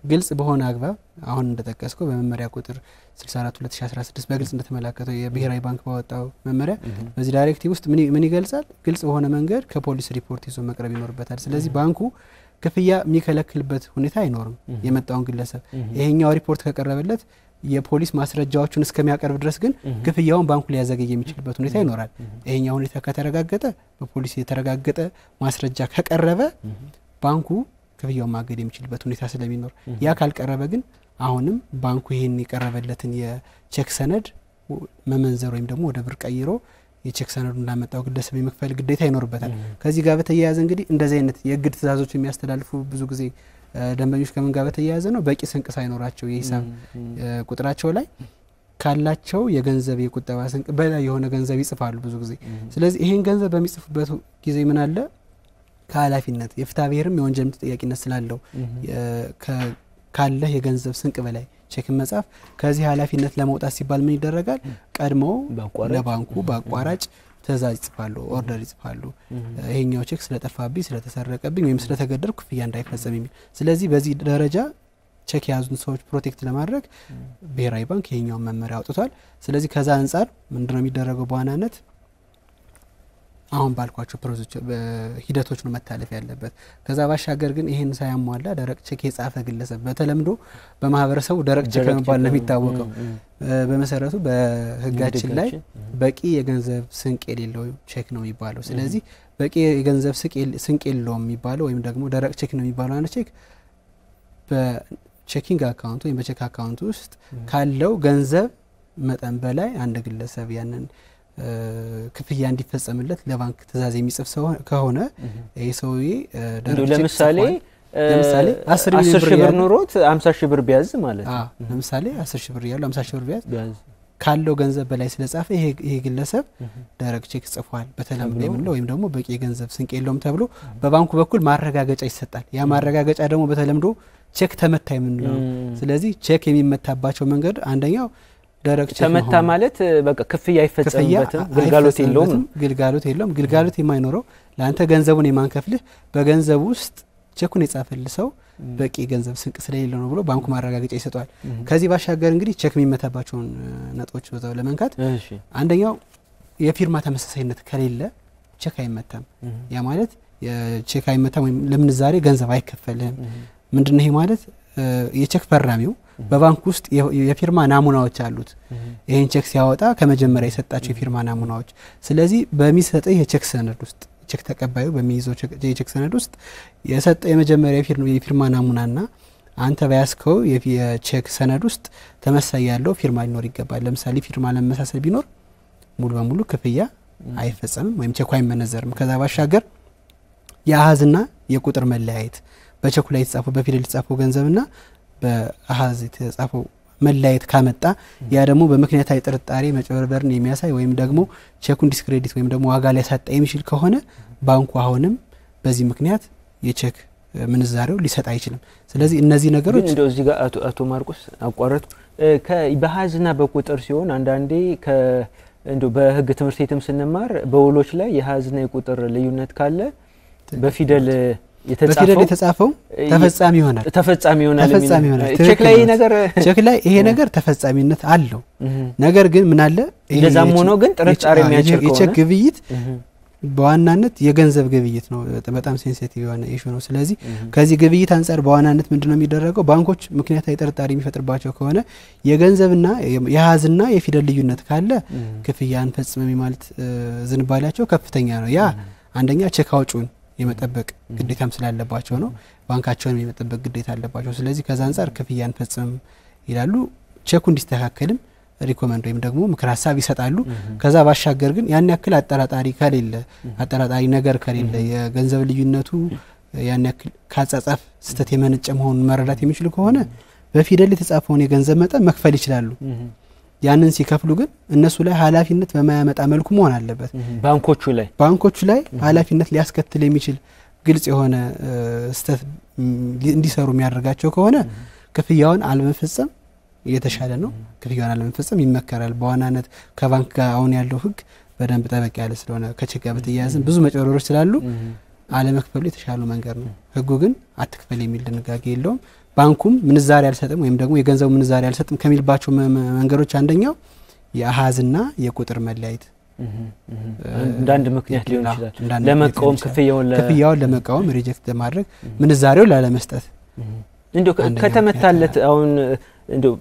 ግልጽ በሆነ አግባብ አሁን እንደተጠቀስከው በመመሪያ ቁጥር 64 2016 በግልጽ እንደተመላከተው የብሔራዊ ባንክ ባወጣው መመሪያ በዚህ ዳይሬክቲቭ ውስጥ ምን ይገልጻል? ግልጽ በሆነ መንገድ ከፖሊስ ሪፖርት ይዞ መቅረብ ይኖርበታል። ስለዚህ ባንኩ ክፍያ የሚከለክልበት ሁኔታ አይኖርም። የመጣውን ግለሰብ ይሄኛው ሪፖርት ከቀረበለት የፖሊስ ማስረጃዎችን እስከሚያቀርብ ድረስ ግን ክፍያውን ባንኩ ሊያዘገይ የሚችልበት ሁኔታ ይኖራል። ይሄኛው ሁኔታ ከተረጋገጠ በፖሊስ የተረጋገጠ ማስረጃ ከቀረበ ባንኩ ክፍያውን ማገድ የሚችልበት ሁኔታ ስለሚኖር ያ ካልቀረበ ግን አሁንም ባንኩ ይሄን የቀረበለትን የቼክ ሰነድ መመንዘር ወይም ደግሞ ወደ ብር ቀይሮ የቼክ ሰነዱን እንዳመጣው ግለሰብ የመክፈል ግዴታ ይኖርበታል። ከዚህ ጋር በተያያዘ እንግዲህ እንደዚህ አይነት የግድ ትእዛዞች የሚያስተላልፉ ብዙ ጊዜ ደንበኞች ከምን ጋር በተያያዘ ነው? በቂ ስንቅ ሳይኖራቸው የሂሳብ ቁጥራቸው ላይ ካላቸው የገንዘብ የቁጠባ ስንቅ በላይ የሆነ ገንዘብ ይጽፋሉ ብዙ ጊዜ። ስለዚህ ይሄን ገንዘብ በሚጽፉበት ጊዜ ምን አለ ከኃላፊነት የፍትሐ ብሔርም የወንጀል ተጠያቂነት ስላለው ካለ የገንዘብ ስንቅ በላይ ቼክ መጻፍ ከዚህ ኃላፊነት ለመውጣት ሲባል ምን ይደረጋል? ቀድሞ ለባንኩ በአቋራጭ ትእዛዝ ይጽፋሉ፣ ኦርደር ይጽፋሉ። ይሄኛው ቼክ ስለጠፋብኝ ስለተሰረቀብኝ ወይም ስለተገደልኩ ክፍያ እንዳይፈጸም የሚል። ስለዚህ በዚህ ደረጃ ቼክ ያዙን ሰዎች ፕሮቴክት ለማድረግ ብሔራዊ ባንክ ይሄኛው መመሪያ አውጥቷል። ስለዚህ ከዛ አንፃር ምንድነው የሚደረገው? በዋናነት አሁን ባልኳቸው ፕሮሰስ ሂደቶች ነው መታለፍ ያለበት። ከዛ ባሻገር ግን ይሄን ሳያሟላ ደረቅ ቼክ የጻፈ ግለሰብ በተለምዶ በማህበረሰቡ ደረቅ ቼክ በመባል ነው የሚታወቀው። በመሰረቱ በህጋችን ላይ በቂ የገንዘብ ስንቅ የሌለው ቼክ ነው የሚባለው። ስለዚህ በቂ የገንዘብ ስንቅ የለውም የሚባለው ወይም ደግሞ ደረቅ ቼክ ነው የሚባለው አንድ ቼክ በቼኪንግ አካውንት ወይም በቼክ አካውንት ውስጥ ካለው ገንዘብ መጠን በላይ አንድ ግለሰብ ያንን ክፍያ እንዲፈጸምለት ለባንክ ትእዛዝ የሚጽፍ ሰው ከሆነ ይሄ ሰውዬ ለምሳሌ 10 ሺህ ብር ኖሮት 50 ሺህ ብር ቢያዝ ማለት ነው ለምሳሌ 10 ሺህ ብር ያለው 50 ሺህ ብር ቢያዝ ካለው ገንዘብ በላይ ስለጻፈ ይሄ ግለሰብ ደረቅ ቼክ ጽፏል በተለምዶ የምንለው ወይም ደግሞ በቂ ገንዘብ ስንቅ የለውም ተብሎ በባንኩ በኩል ማረጋገጫ ይሰጣል ያ ማረጋገጫ ደግሞ በተለምዶ ቼክ ተመታ የምንለው ስለዚህ ቼክ የሚመታባቸው መንገድ አንደኛው ደረቅ ቼክ ተመታ ማለት በቃ ክፍያ አይፈጸምበትም ግልጋሎት የለውም ግልጋሎት የማይኖረው ለአንተ ገንዘቡን የማንከፍልህ በገንዘብ ውስጥ ቼኩን የጻፈልህ ሰው በቂ ገንዘብ ስንቅ ስለሌለው ነው ብሎ ባንኩ ማረጋገጫ ይሰጣል ከዚህ ባሻገር እንግዲህ ቼክ የሚመታባቸውን ነጥቦች በዛው ለመንካት አንደኛው የፊርማ ተመሳሳይነት ከሌለ ቼክ አይመታም ያ ማለት የቼክ አይመታም ወይም ለምንዛሬ ገንዘብ አይከፈልህም ምንድነው ይሄ ማለት የቼክ ፈራሚው በባንክ ውስጥ የፊርማ ናሙናዎች አሉት ይሄን ቼክ ሲያወጣ ከመጀመሪያ የሰጣቸው የፊርማ ናሙናዎች ስለዚህ በሚሰጠው የቼክ ሰነድ ውስጥ ቼክ ተቀባዩ በሚይዘው የቼክ ሰነድ ውስጥ የሰጠው የመጀመሪያ የፊርማ ናሙናና አንተ በያስከው የቼክ ሰነድ ውስጥ ተመሳሳይ ያለው ፊርማ ሊኖር ይገባል ለምሳሌ ፊርማ ለመመሳሰል ቢኖር ሙሉ በሙሉ ክፍያ አይፈጸምም ወይም ቼኩ አይመነዘርም ከዛ ባሻገር የአሃዝና የቁጥር መለያየት በቼኩ ላይ የተጻፈው በፊደል የተጻፈው ገንዘብና በአሃዝ የተጻፈው መለያየት ካመጣ ያ ደግሞ በምክንያታዊ ጥርጣሬ መጨበርበርን የሚያሳይ ወይም ደግሞ ቼኩን ዲስክሬዲት ወይም ደግሞ ዋጋ ሊያሳጣ የሚችል ከሆነ ባንኩ አሁንም በዚህ ምክንያት የቼክ ምንዛሬው ሊሰጥ አይችልም ስለዚህ እነዚህ ነገሮች እንደው እዚህ ጋር አቶ ማርቆስ አቋረጥ በአሃዝና በቁጥር ሲሆን አንዳንዴ እንደው በህግ ትምህርት ቤትም ስንማር በውሎች ላይ የአሃዝና የቁጥር ልዩነት ካለ በፊደል የተጻፈው ተፈጻሚ ይሆናል ቼክ ላይ ይሄ ነገር ተፈጻሚነት አለው ነገር ግን ምን አለ እንደዛም ሆኖ ግን ጥርጣሬ የሚያጭር ከሆነ የቼክ ግብይት በዋናነት የገንዘብ ግብይት ነው በጣም ሴንሲቲቭ የሆነ ኢሹ ነው ስለዚህ ከዚህ ግብይት አንፃር በዋናነት ምንድነው የሚደረገው ባንኮች ምክንያታዊ ጥርጣሬ የሚፈጥርባቸው ከሆነ የገንዘብና የአሃዝና የፊደል ልዩነት ካለ ክፍያን ፈጽመው ማለት ዝንባሌያቸው ከፍተኛ ነው ያ አንደኛ ቼክ አውጪውን የመጠበቅ ግዴታም ስላለባቸው ነው ባንካቸውን የመጠበቅ ግዴታ አለባቸው ስለዚህ ከዛ አንፃር ክፍያን ፈጽም ይላሉ ቼኩ እንዲስተካከልም ሪኮመንድ ወይም ደግሞ ምክር ሐሳብ ይሰጣሉ ከዛ ባሻገር ግን ያን ያክል አጠራጣሪ ከሌለ አጠራጣሪ ነገር ከሌለ የገንዘብ ልዩነቱ ያን ያክል ካጻጻፍ ስተት የመነጨ መሆኑን መረዳት የሚችሉ ከሆነ በፊደል የተጻፈውን የገንዘብ መጠን መክፈል ይችላሉ ያንን ሲከፍሉ ግን እነሱ ላይ ኃላፊነት በማያመጣ መልኩ መሆን አለበት ባንኮቹ ላይ ኃላፊነት ሊያስከትል የሚችል ግልጽ የሆነ ስተት እንዲሰሩ የሚያደርጋቸው ከሆነ ክፍያውን አለመፈጸም የተሻለ ነው ክፍያውን አለመፈጸም ይመከራል በዋናነት ከባንክ ጋር አሁን ያለው ህግ በደንብ ጠበቅ ያለ ስለሆነ ከቼክ ጋር በተያያዘ ብዙ መጨረሮች ስላሉ አለመክፈሉ የተሻለ መንገድ ነው ህጉ ግን አትክፈል የሚል ድንጋጌ የለውም ባንኩም ምንዛሬ አልሰጥም ወይም ደግሞ የገንዘቡ ምንዛሬ አልሰጥም ከሚልባቸው መንገዶች አንደኛው የአሃዝና የቁጥር መለያየት እንዳንድ ምክንያት ሊሆን ይችላል ለመቃወም ክፍያውን ለመቃወም ሪጀክት ለማድረግ ምንዛሬው ላለመስጠት እንደው ከተመታለት አሁን እንደው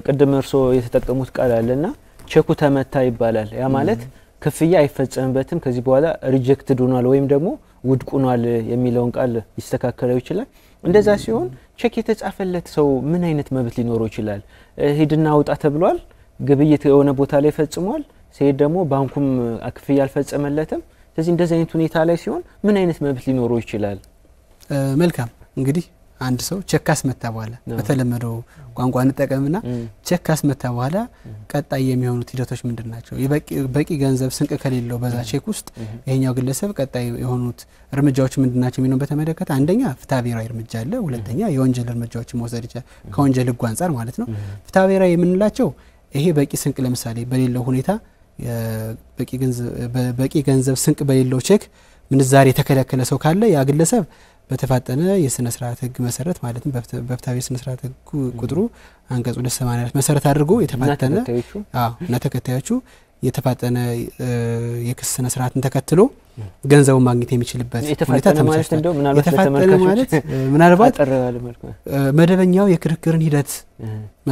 ቅድም እርሶ የተጠቀሙት ቃል አለና ቼኩ ተመታ ይባላል ያ ማለት ክፍያ አይፈጸምበትም ከዚህ በኋላ ሪጀክትድ ሆኗል ወይም ደግሞ ውድቅ ሆኗል የሚለውን ቃል ይስተካከለው ይችላል እንደዛ ሲሆን ቼክ የተጻፈለት ሰው ምን አይነት መብት ሊኖረው ይችላል ሄድና አውጣ ተብሏል ግብይት የሆነ ቦታ ላይ ፈጽሟል ሲሄድ ደግሞ ባንኩም ክፍያ አልፈጸመለትም ስለዚህ እንደዚህ አይነት ሁኔታ ላይ ሲሆን ምን አይነት መብት ሊኖረው ይችላል መልካም እንግዲህ አንድ ሰው ቼክ አስመታ በኋላ በተለመደው ቋንቋ እንጠቀምና ቼክ አስመታ በኋላ ቀጣይ የሚሆኑት ሂደቶች ምንድናቸው በቂ ገንዘብ ስንቅ ከሌለው በዛ ቼክ ውስጥ ይሄኛው ግለሰብ ቀጣይ የሆኑት እርምጃዎች ምንድናቸው የሚሆነው በተመለከተ አንደኛ ፍትሐብሔራዊ እርምጃ አለ ሁለተኛ የወንጀል እርምጃዎች መውሰድ ይችላል ከወንጀል ህግ አንፃር ማለት ነው ፍትሐብሔራዊ የምንላቸው ይሄ በቂ ስንቅ ለምሳሌ በሌለው ሁኔታ በቂ ገንዘብ ስንቅ በሌለው ቼክ ምንዛሬ የተከለከለ ሰው ካለ ያ ግለሰብ በተፋጠነ የስነ ስርዓት ህግ መሰረት ማለት ነው በፍትሐብሔር ስነ ስርዓት ህግ ቁጥሩ አንቀጽ 284 መሰረት አድርጎ የተፋጠነ እና ተከታዮቹ የተፋጠነ የክስ ስነ ስርዓትን ተከትሎ ገንዘቡን ማግኘት የሚችልበት ሁኔታ ተመቻችቷል የተፋጠነ ማለት ምናልባት መደበኛው የክርክርን ሂደት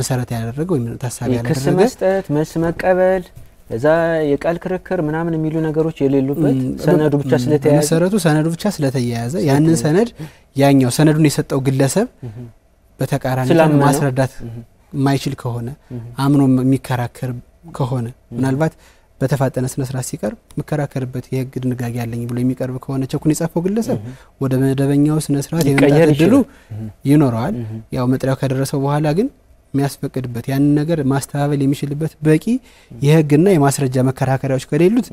መሰረት ያደረገው ወይም ታሳቢ ያደረገ ክስ መስጠት መልስ መቀበል እዛ የቃል ክርክር ምናምን የሚሉ ነገሮች የሌሉበት ሰነዱ ብቻ ስለተያያዘ መሰረቱ ሰነዱ ብቻ ስለተያያዘ ያንን ሰነድ ያኛው ሰነዱን የሰጠው ግለሰብ በተቃራኒ ማስረዳት ማይችል ከሆነ አምኖ የሚከራከር ከሆነ ምናልባት በተፋጠነ ስነ ስርዓት ሲቀርብ መከራከርበት የህግ ድንጋጌ ያለኝ ብሎ የሚቀርብ ከሆነ ቸኩን የጻፈው ግለሰብ ወደ መደበኛው ስነ ስርዓት የመጣት እድሉ ይኖረዋል። ያው መጥሪያው ከደረሰው በኋላ ግን የሚያስፈቅድበት ያን ነገር ማስተባበል የሚችልበት በቂ የህግና የማስረጃ መከራከሪያዎች ከሌሉት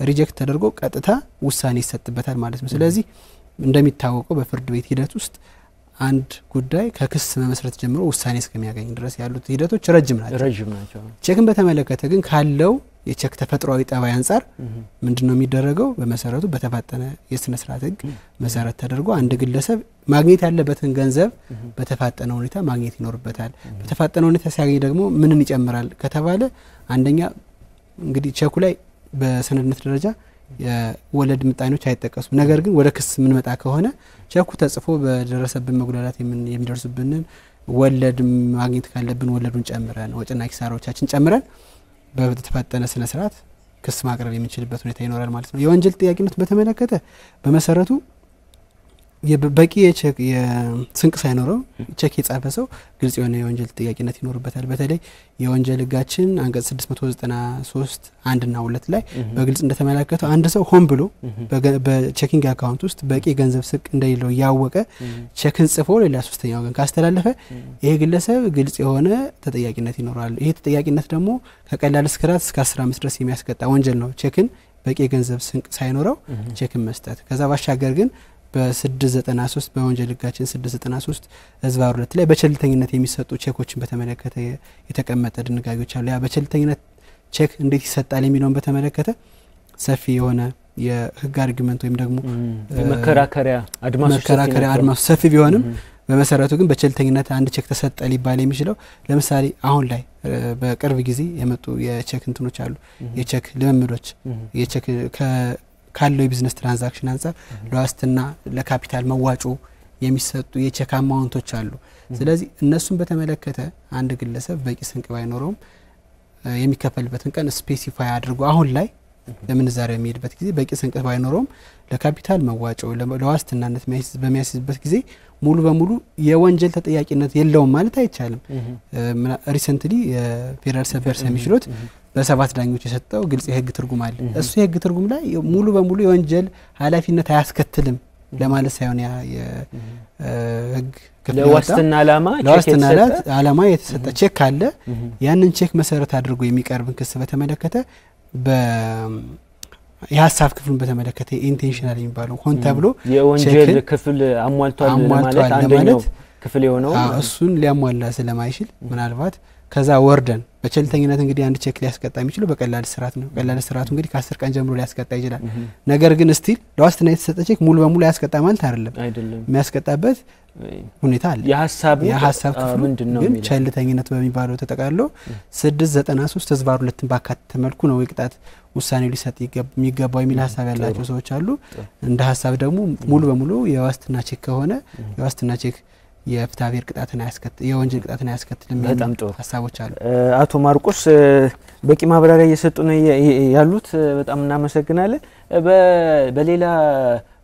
ሪጀክት ተደርጎ ቀጥታ ውሳኔ ይሰጥበታል ማለት ነው። ስለዚህ እንደሚታወቀው በፍርድ ቤት ሂደት ውስጥ አንድ ጉዳይ ከክስ መመስረት ጀምሮ ውሳኔ እስከሚያገኝ ድረስ ያሉት ሂደቶች ረጅም ናቸው። ቼክን በተመለከተ ግን ካለው የቼክ ተፈጥሯዊ ጠባይ አንፃር ምንድነው የሚደረገው? በመሰረቱ በተፋጠነ የስነ ስርዓት ህግ መሰረት ተደርጎ አንድ ግለሰብ ማግኘት ያለበትን ገንዘብ በተፋጠነ ሁኔታ ማግኘት ይኖርበታል። በተፋጠነ ሁኔታ ሲያገኝ ደግሞ ምንን ይጨምራል ከተባለ አንደኛ እንግዲህ ቼኩ ላይ በሰነድነት ደረጃ የወለድ ምጣኔዎች አይጠቀሱም። ነገር ግን ወደ ክስ ምን መጣ ከሆነ ቼኩ ተጽፎ በደረሰብን መጉላላት የሚደርስብን ወለድ ማግኘት ካለብን ወለዱን ጨምረን ወጭና ኪሳራዎቻችን ጨምረን በተፋጠነ ስነ ስርዓት ክስ ማቅረብ የሚችልበት ሁኔታ ይኖራል ማለት ነው። የወንጀል ጥያቄነት በተመለከተ በመሰረቱ የበቂ የቼክ የስንቅ ሳይኖረው ቼክ የጻፈ ሰው ግልጽ የሆነ የወንጀል ጥያቄነት ይኖርበታል። በተለይ የወንጀል ህጋችን አንቀጽ 693 1 እና 2 ላይ በግልጽ እንደተመለከተው አንድ ሰው ሆን ብሎ በቼኪንግ አካውንት ውስጥ በቂ ገንዘብ ስንቅ እንደሌለው ያወቀ ቼክን ጽፎ ሌላ ሶስተኛ ወገን ካስተላለፈ ይሄ ግለሰብ ግልጽ የሆነ ተጠያቂነት ይኖራል። ይሄ ተጠያቂነት ደግሞ ከቀላል እስራት እስከ 10 ዓመት ድረስ የሚያስቀጣ ወንጀል ነው። ቼክን በቂ ገንዘብ ስንቅ ሳይኖረው ቼክን መስጠት። ከዛ ባሻገር ግን በ693 በወንጀል ህጋችን 693 ህዝባር 2 ላይ በቸልተኝነት የሚሰጡ ቼኮችን በተመለከተ የተቀመጠ ድንጋጌዎች አሉ። ያ በቸልተኝነት ቼክ እንዴት ይሰጣል የሚለውን በተመለከተ ሰፊ የሆነ የህግ አርጊመንት ወይም ደግሞ መከራከሪያ አድማሱ ሰፊ ቢሆንም በመሰረቱ ግን በቸልተኝነት አንድ ቼክ ተሰጠ ሊባል የሚችለው ለምሳሌ አሁን ላይ በቅርብ ጊዜ የመጡ የቼክ እንትኖች አሉ። የቼክ ልምምዶች የቼክ ካለው የቢዝነስ ትራንዛክሽን አንፃር ለዋስትና ለካፒታል መዋጮ የሚሰጡ የቼክ አማውንቶች አሉ። ስለዚህ እነሱን በተመለከተ አንድ ግለሰብ በቂ ስንቅ ባይኖረውም የሚከፈልበትን ቀን ስፔሲፋይ አድርጎ አሁን ላይ ለምንዛሬ የሚሄድበት ጊዜ በቂ ስንቅ ባይኖረውም ለካፒታል መዋጮ ለዋስትናነት በሚያስይዝበት ጊዜ ሙሉ በሙሉ የወንጀል ተጠያቂነት የለውም ማለት አይቻልም። ሪሰንትሊ የፌደራል ሰበር ሰሚ ችሎት በ7 ዳኞች የሰጠው ግልጽ የህግ ትርጉም አለ። እሱ የህግ ትርጉም ላይ ሙሉ በሙሉ የወንጀል ኃላፊነት አያስከትልም ለማለት ሳይሆን ያ የህግ ለዋስትና ዓላማ የተሰጠ ቼክ አለ። ያንን ቼክ መሰረት አድርጎ የሚቀርብን ክስ በተመለከተ የሀሳብ ክፍሉን በተመለከተ ኢንቴንሽናል የሚባለው ሆን ተብሎ የወንጀል ክፍል አሟልቷል ማለት አንደኛው ክፍል የሆነው እሱን ሊያሟላ ስለማይችል ምናልባት ከዛ ወርደን በቸልተኝነት እንግዲህ አንድ ቼክ ሊያስቀጣ የሚችለው በቀላል እስራት ነው። ቀላል እስራቱ እንግዲህ ከ10 ቀን ጀምሮ ሊያስቀጣ ይችላል። ነገር ግን ስቲል ለዋስትና የተሰጠ ቼክ ሙሉ በሙሉ ያስቀጣ ማለት አይደለም። የሚያስቀጣበት ሁኔታ አለ። የሀሳብ ክፍሉ ምንድነው ግን ቸልተኝነት በሚባለው ተጠቃሎ 693 ህዝባር 2 ባካተተ መልኩ ነው የቅጣት ውሳኔ ሊሰጥ የሚገባው የሚል ሀሳብ ያላቸው ሰዎች አሉ። እንደ ሀሳብ ደግሞ ሙሉ በሙሉ የዋስትና ቼክ ከሆነ የዋስትና ቼክ የፍትሐብሔር ቅጣትን ያስከትል የወንጀል ቅጣትን ያስከትል በጣም ጥሩ ሀሳቦች አሉ። አቶ ማርቆስ በቂ ማብራሪያ እየሰጡን ያሉት በጣም እናመሰግናለን። በሌላ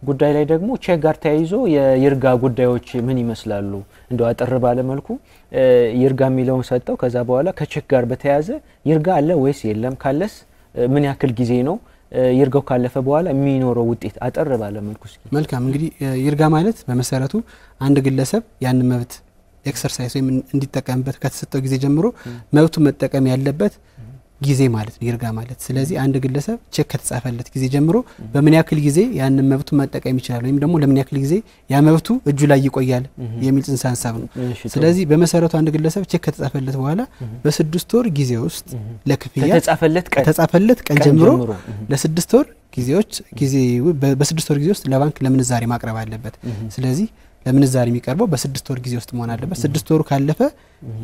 ጉዳይ ላይ ደግሞ ቼክ ጋር ተያይዞ የይርጋ ጉዳዮች ምን ይመስላሉ? እንደው አጠር ባለ መልኩ ይርጋ የሚለውን ሰጠው። ከዛ በኋላ ከቼክ ጋር በተያያዘ ይርጋ አለ ወይስ የለም? ካለስ ምን ያክል ጊዜ ነው? ይርጋው ካለፈ በኋላ የሚኖረው ውጤት አጠር ባለ መልኩ እስኪ። መልካም እንግዲህ ይርጋ ማለት በመሰረቱ አንድ ግለሰብ ያን መብት ኤክሰርሳይዝ ወይም እንዲጠቀምበት ከተሰጠው ጊዜ ጀምሮ መብቱ መጠቀም ያለበት ጊዜ ማለት ነው ይርጋ ማለት። ስለዚህ አንድ ግለሰብ ቼክ ከተጻፈለት ጊዜ ጀምሮ በምን ያክል ጊዜ ያን መብቱ መጠቀም ይችላል ወይም ደግሞ ለምን ያክል ጊዜ ያ መብቱ እጁ ላይ ይቆያል የሚል ጽንሰ ሀሳብ ነው። ስለዚህ በመሰረቱ አንድ ግለሰብ ቼክ ከተጻፈለት በኋላ በ6 ወር ጊዜ ውስጥ ለክፍያ ከተጻፈለት ቀን ጀምሮ ለ6 ወር በ6 ወር ጊዜ ውስጥ ለባንክ ለምንዛሬ ማቅረብ አለበት። ስለዚህ ለምንዛሬ የሚቀርበው በ6 ወር ጊዜ ውስጥ መሆን አለበት። 6 ወሩ ካለፈ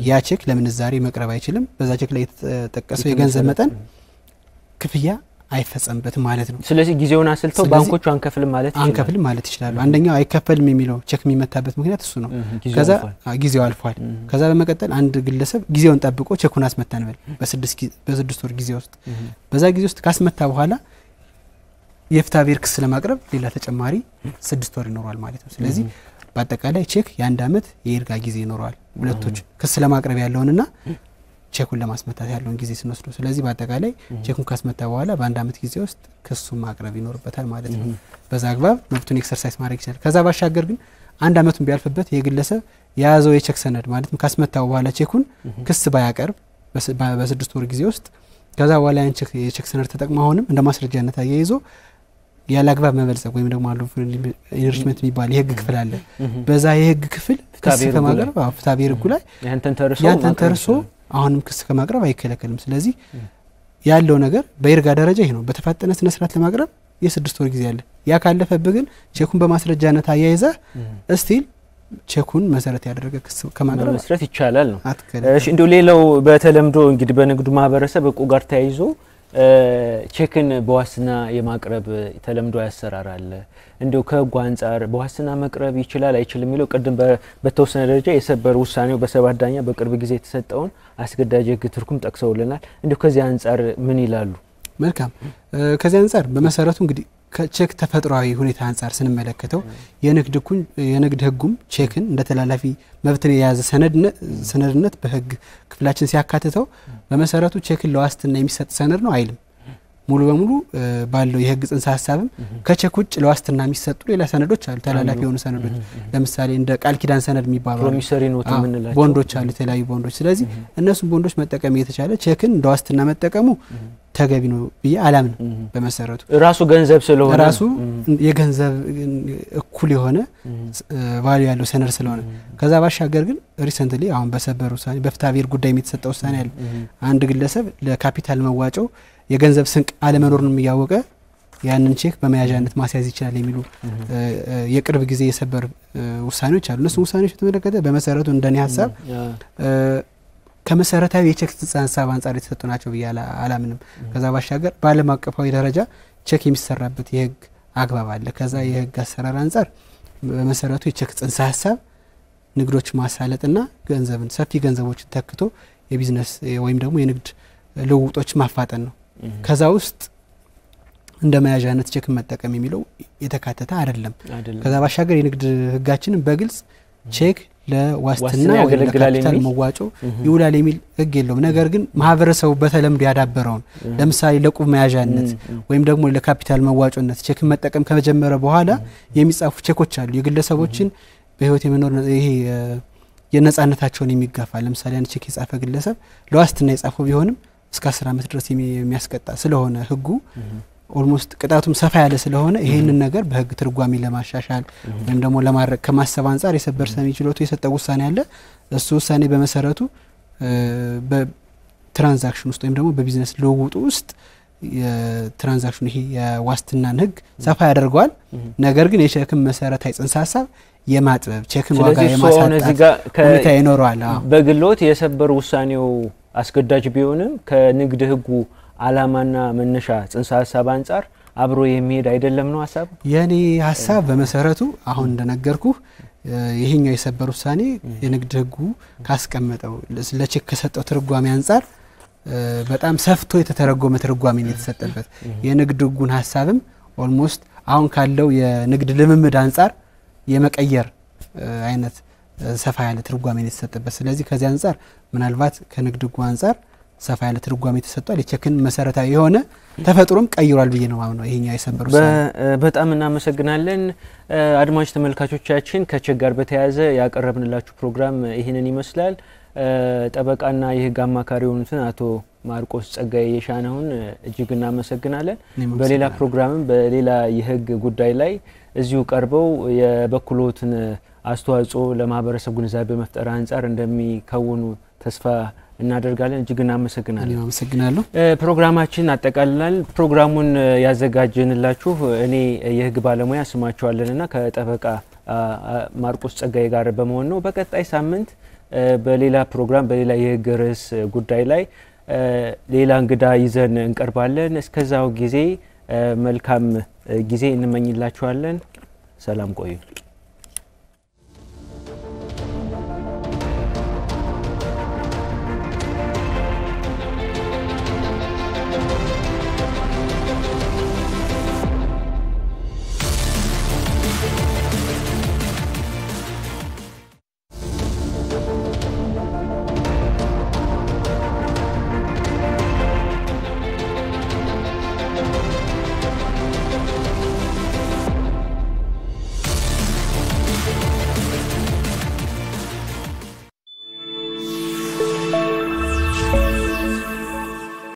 ያ ቼክ ለምንዛሬ መቅረብ አይችልም። በዛ ቼክ ላይ የተጠቀሰው የገንዘብ መጠን ክፍያ አይፈጸምበትም ማለት ነው። ስለዚህ ጊዜውን አስልተው ባንኮቹ አንከፍልም ማለት ይችላሉ። አንደኛው አይከፈልም የሚለው ቼክ የሚመታበት ምክንያት እሱ ነው። ከዛ ጊዜው አልፏል። ከዛ በመቀጠል አንድ ግለሰብ ጊዜውን ጠብቆ ቼኩን አስመታን በል በ6 ወር ጊዜ ውስጥ በዛ ጊዜ ውስጥ ካስመታ በኋላ የፍትሐብሔር ክስ ለማቅረብ ሌላ ተጨማሪ 6 ወር ይኖራል ማለት ነው። ስለዚህ በአጠቃላይ ቼክ የ1 አመት የይርጋ ጊዜ ይኖራል። ሁለቶች ክስ ለማቅረብ ያለውንና ቼኩን ለማስመታት ያለውን ጊዜ ስንወስዱ ስለዚህ በአጠቃላይ ቼኩን ካስመታ በኋላ በአንድ አመት ጊዜ ውስጥ ክሱን ማቅረብ ይኖርበታል ማለት ነው በዛ አግባብ መብቱን ኤክሰርሳይዝ ማድረግ ይችላል ከዛ ባሻገር ግን አንድ አመቱን ቢያልፍበት የግለሰብ የያዘው የቼክ ሰነድ ማለትም ካስመታው በኋላ ቼኩን ክስ ባያቀርብ በ6 ወር ጊዜ ውስጥ ከዛ በኋላ ያን የቼክ ሰነድ ተጠቅሞ አሁንም እንደ ማስረጃነት አያይዞ ያለ አግባብ መበልጸግ ወይም ደግሞ አሉ ኢንሪችመንት የሚባል የህግ ክፍል አለ በዛ የህግ ክፍል ክስ ከማቅረብ ፍትሐ ብሔር ህጉ ላይ ያንተን ተርሶ አሁንም ክስ ከማቅረብ አይከለከልም ስለዚህ ያለው ነገር በይርጋ ደረጃ ይሄ ነው በተፋጠነ ስነ ስርዓት ለማቅረብ የ6 ወር ጊዜ አለ ያ ካለፈብህ ግን ቼኩን በማስረጃነት አያይዘ እስቲል ቼኩን መሰረት ያደረገ ክስ ከማቅረብ መስረት ይቻላል ነው እሺ እንደው ሌላው በተለምዶ እንግዲህ በንግዱ ማህበረሰብ እቁ ጋር ተያይዞ ቼክን በዋስትና የማቅረብ ተለምዶ ያሰራራል እንደው ከህጉ አንፃር በዋስትና መቅረብ ይችላል አይችልም የሚለው ቀደም በተወሰነ ደረጃ የሰበር ውሳኔው በሰባት ዳኛ በቅርብ ጊዜ የተሰጠውን አስገዳጅ ህግ ትርጉም ጠቅሰውልናል እንደው ከዚህ አንፃር ምን ይላሉ መልካም ከዚህ አንፃር በመሰረቱ እንግዲህ ከቼክ ተፈጥሯዊ ሁኔታ አንፃር ስንመለከተው የንግድ ህጉም ቼክን እንደ ተላላፊ መብትን የያዘ ሰነድነት በህግ ክፍላችን ሲያካትተው በመሰረቱ ቼክን ለዋስትና የሚሰጥ ሰነድ ነው አይልም ሙሉ በሙሉ ባለው የህግ ጽንሰ ሐሳብም ከቼክ ውጭ ለዋስትና የሚሰጡ ሌላ ሰነዶች አሉ ተላላፊ የሆኑ ሰነዶች ለምሳሌ እንደ ቃል ኪዳን ሰነድ የሚባለው ፕሮሚሰሪ ኖት የምንላቸው ቦንዶች አሉ የተለያዩ ቦንዶች ስለዚህ እነሱም ቦንዶች መጠቀም የተቻለ ቼክን እንደ ዋስትና መጠቀሙ ተገቢ ነው ብዬ አላምን በመሰረቱ ራሱ ገንዘብ ስለሆነ ራሱ የገንዘብ እኩል የሆነ ቫልዩ ያለው ሰነድ ስለሆነ ከዛ ባሻገር ግን ሪሰንትሊ አሁን በሰበር ውሳኔ በፍትሐ ብሔር ጉዳይ የተሰጠው ውሳኔ አለ አንድ ግለሰብ ለካፒታል መዋጮ የገንዘብ ስንቅ አለመኖርንም ያወቀ ያንን ቼክ በመያዣነት ማስያዝ ይችላል የሚሉ የቅርብ ጊዜ የሰበር ውሳኔዎች አሉ እነሱ ውሳኔዎች ተመለከተ በመሰረቱ እንደኔ ሐሳብ ከመሰረታዊ የቼክ ጽንሰ ሐሳብ አንፃር የተሰጡ ናቸው ብያላ አላምንም ከዛ ባሻገር ባለም አቀፋዊ ደረጃ ቼክ የሚሰራበት የህግ አግባብ አለ ከዛ የህግ አሰራር አንፃር በመሰረቱ የቼክ ጽንሰ ሐሳብ ንግዶች ማሳለጥና ገንዘብን ሰፊ ገንዘቦችን ተክቶ የቢዝነስ ወይም ደግሞ የንግድ ልውውጦች ማፋጠን ነው ከዛ ውስጥ እንደ መያዣነት ቼክ መጠቀም የሚለው የተካተተ አይደለም ከዛ ባሻገር የንግድ ህጋችንን በግልጽ ቼክ ለዋስትና ወይ ለካፒታል መዋጮ ይውላል የሚል ህግ የለውም ነገር ግን ማህበረሰቡ በተለምዶ ያዳበረውን ለምሳሌ ለቁብ መያዣነት ወይም ደግሞ ለካፒታል መዋጮነት ቼክ መጠቀም ከመጀመረ በኋላ የሚጻፉ ቼኮች አሉ የግለሰቦችን በህይወት የመኖር ይሄ የነጻነታቸውን የሚጋፋ ለምሳሌ አንድ ቼክ የጻፈ ግለሰብ ለዋስትና የጻፈው ቢሆንም እስከ 10 አመት ድረስ የሚያስቀጣ ስለሆነ ህጉ ኦልሞስት ቅጣቱም ሰፋ ያለ ስለሆነ ይሄንን ነገር በህግ ትርጓሜ ለማሻሻል ወይም ደግሞ ለማድረግ ከማሰብ አንፃር የሰበር ሰሚ ችሎቱ የሰጠው ውሳኔ አለ እሱ ውሳኔ በመሰረቱ በትራንዛክሽን ውስጥ ወይም ደግሞ በቢዝነስ ልውውጡ ውስጥ የትራንዛክሽን ይሄ የዋስትናን ህግ ሰፋ ያደርገዋል ነገር ግን የቼክን መሰረታዊ ጽንሰ ሐሳብ የማጥበብ ቼክን ዋጋ የማሳጣት ሁኔታ ይኖረዋል በግሎት የሰበር ውሳኔው አስገዳጅ ቢሆንም ከንግድ ህጉ አላማና መነሻ ጽንሰ ሐሳብ አንፃር አብሮ የሚሄድ አይደለም ነው ሐሳብ የኔ ሐሳብ በመሰረቱ አሁን እንደነገርኩ ይሄኛው የሰበር ውሳኔ የንግድ ህጉ ካስቀመጠው ለቼክ ከሰጠው ትርጓሜ አንፃር በጣም ሰፍቶ የተተረጎመ ትርጓሜ ነው የተሰጠበት የንግድ ህጉን ሐሳብም ኦልሞስት አሁን ካለው የንግድ ልምምድ አንፃር የመቀየር አይነት ሰፋ ያለ ትርጓሜ ነው የተሰጠበት ስለዚህ ከዚህ አንፃር ምናልባት ከንግድ ህጉ አንፃር ሰፋ ያለ ትርጓሜ ተሰጥቷል የቼክን መሰረታዊ የሆነ ተፈጥሮም ቀይሯል ብዬ ነው ማምነው ይሄኛው የሰበር ውሳኔ በጣም እናመሰግናለን አድማጭ ተመልካቾቻችን ከቼክ ጋር በተያያዘ ያቀረብንላችሁ ፕሮግራም ይሄንን ይመስላል ጠበቃና የህግ አማካሪ ሆኑትን አቶ ማርቆስ ጸጋዬ የሻነውን እጅግ እናመሰግናለን በሌላ ፕሮግራምም በሌላ የህግ ጉዳይ ላይ እዚሁ ቀርበው የበኩሎትን አስተዋጽኦ ለማህበረሰብ ግንዛቤ መፍጠር አንፃር እንደሚከውኑ ተስፋ እናደርጋለን እጅግ እናመሰግናለን አመሰግናለሁ ፕሮግራማችን አጠቃልላል ፕሮግራሙን ያዘጋጀንላችሁ እኔ የህግ ባለሙያ ስማቸዋለንና ከጠበቃ ማርቆስ ጸጋዬ ጋር በመሆን ነው በቀጣይ ሳምንት በሌላ ፕሮግራም በሌላ የህግ ርዕስ ጉዳይ ላይ ሌላ እንግዳ ይዘን እንቀርባለን እስከዛው ጊዜ መልካም ጊዜ እንመኝላችኋለን ሰላም ቆዩ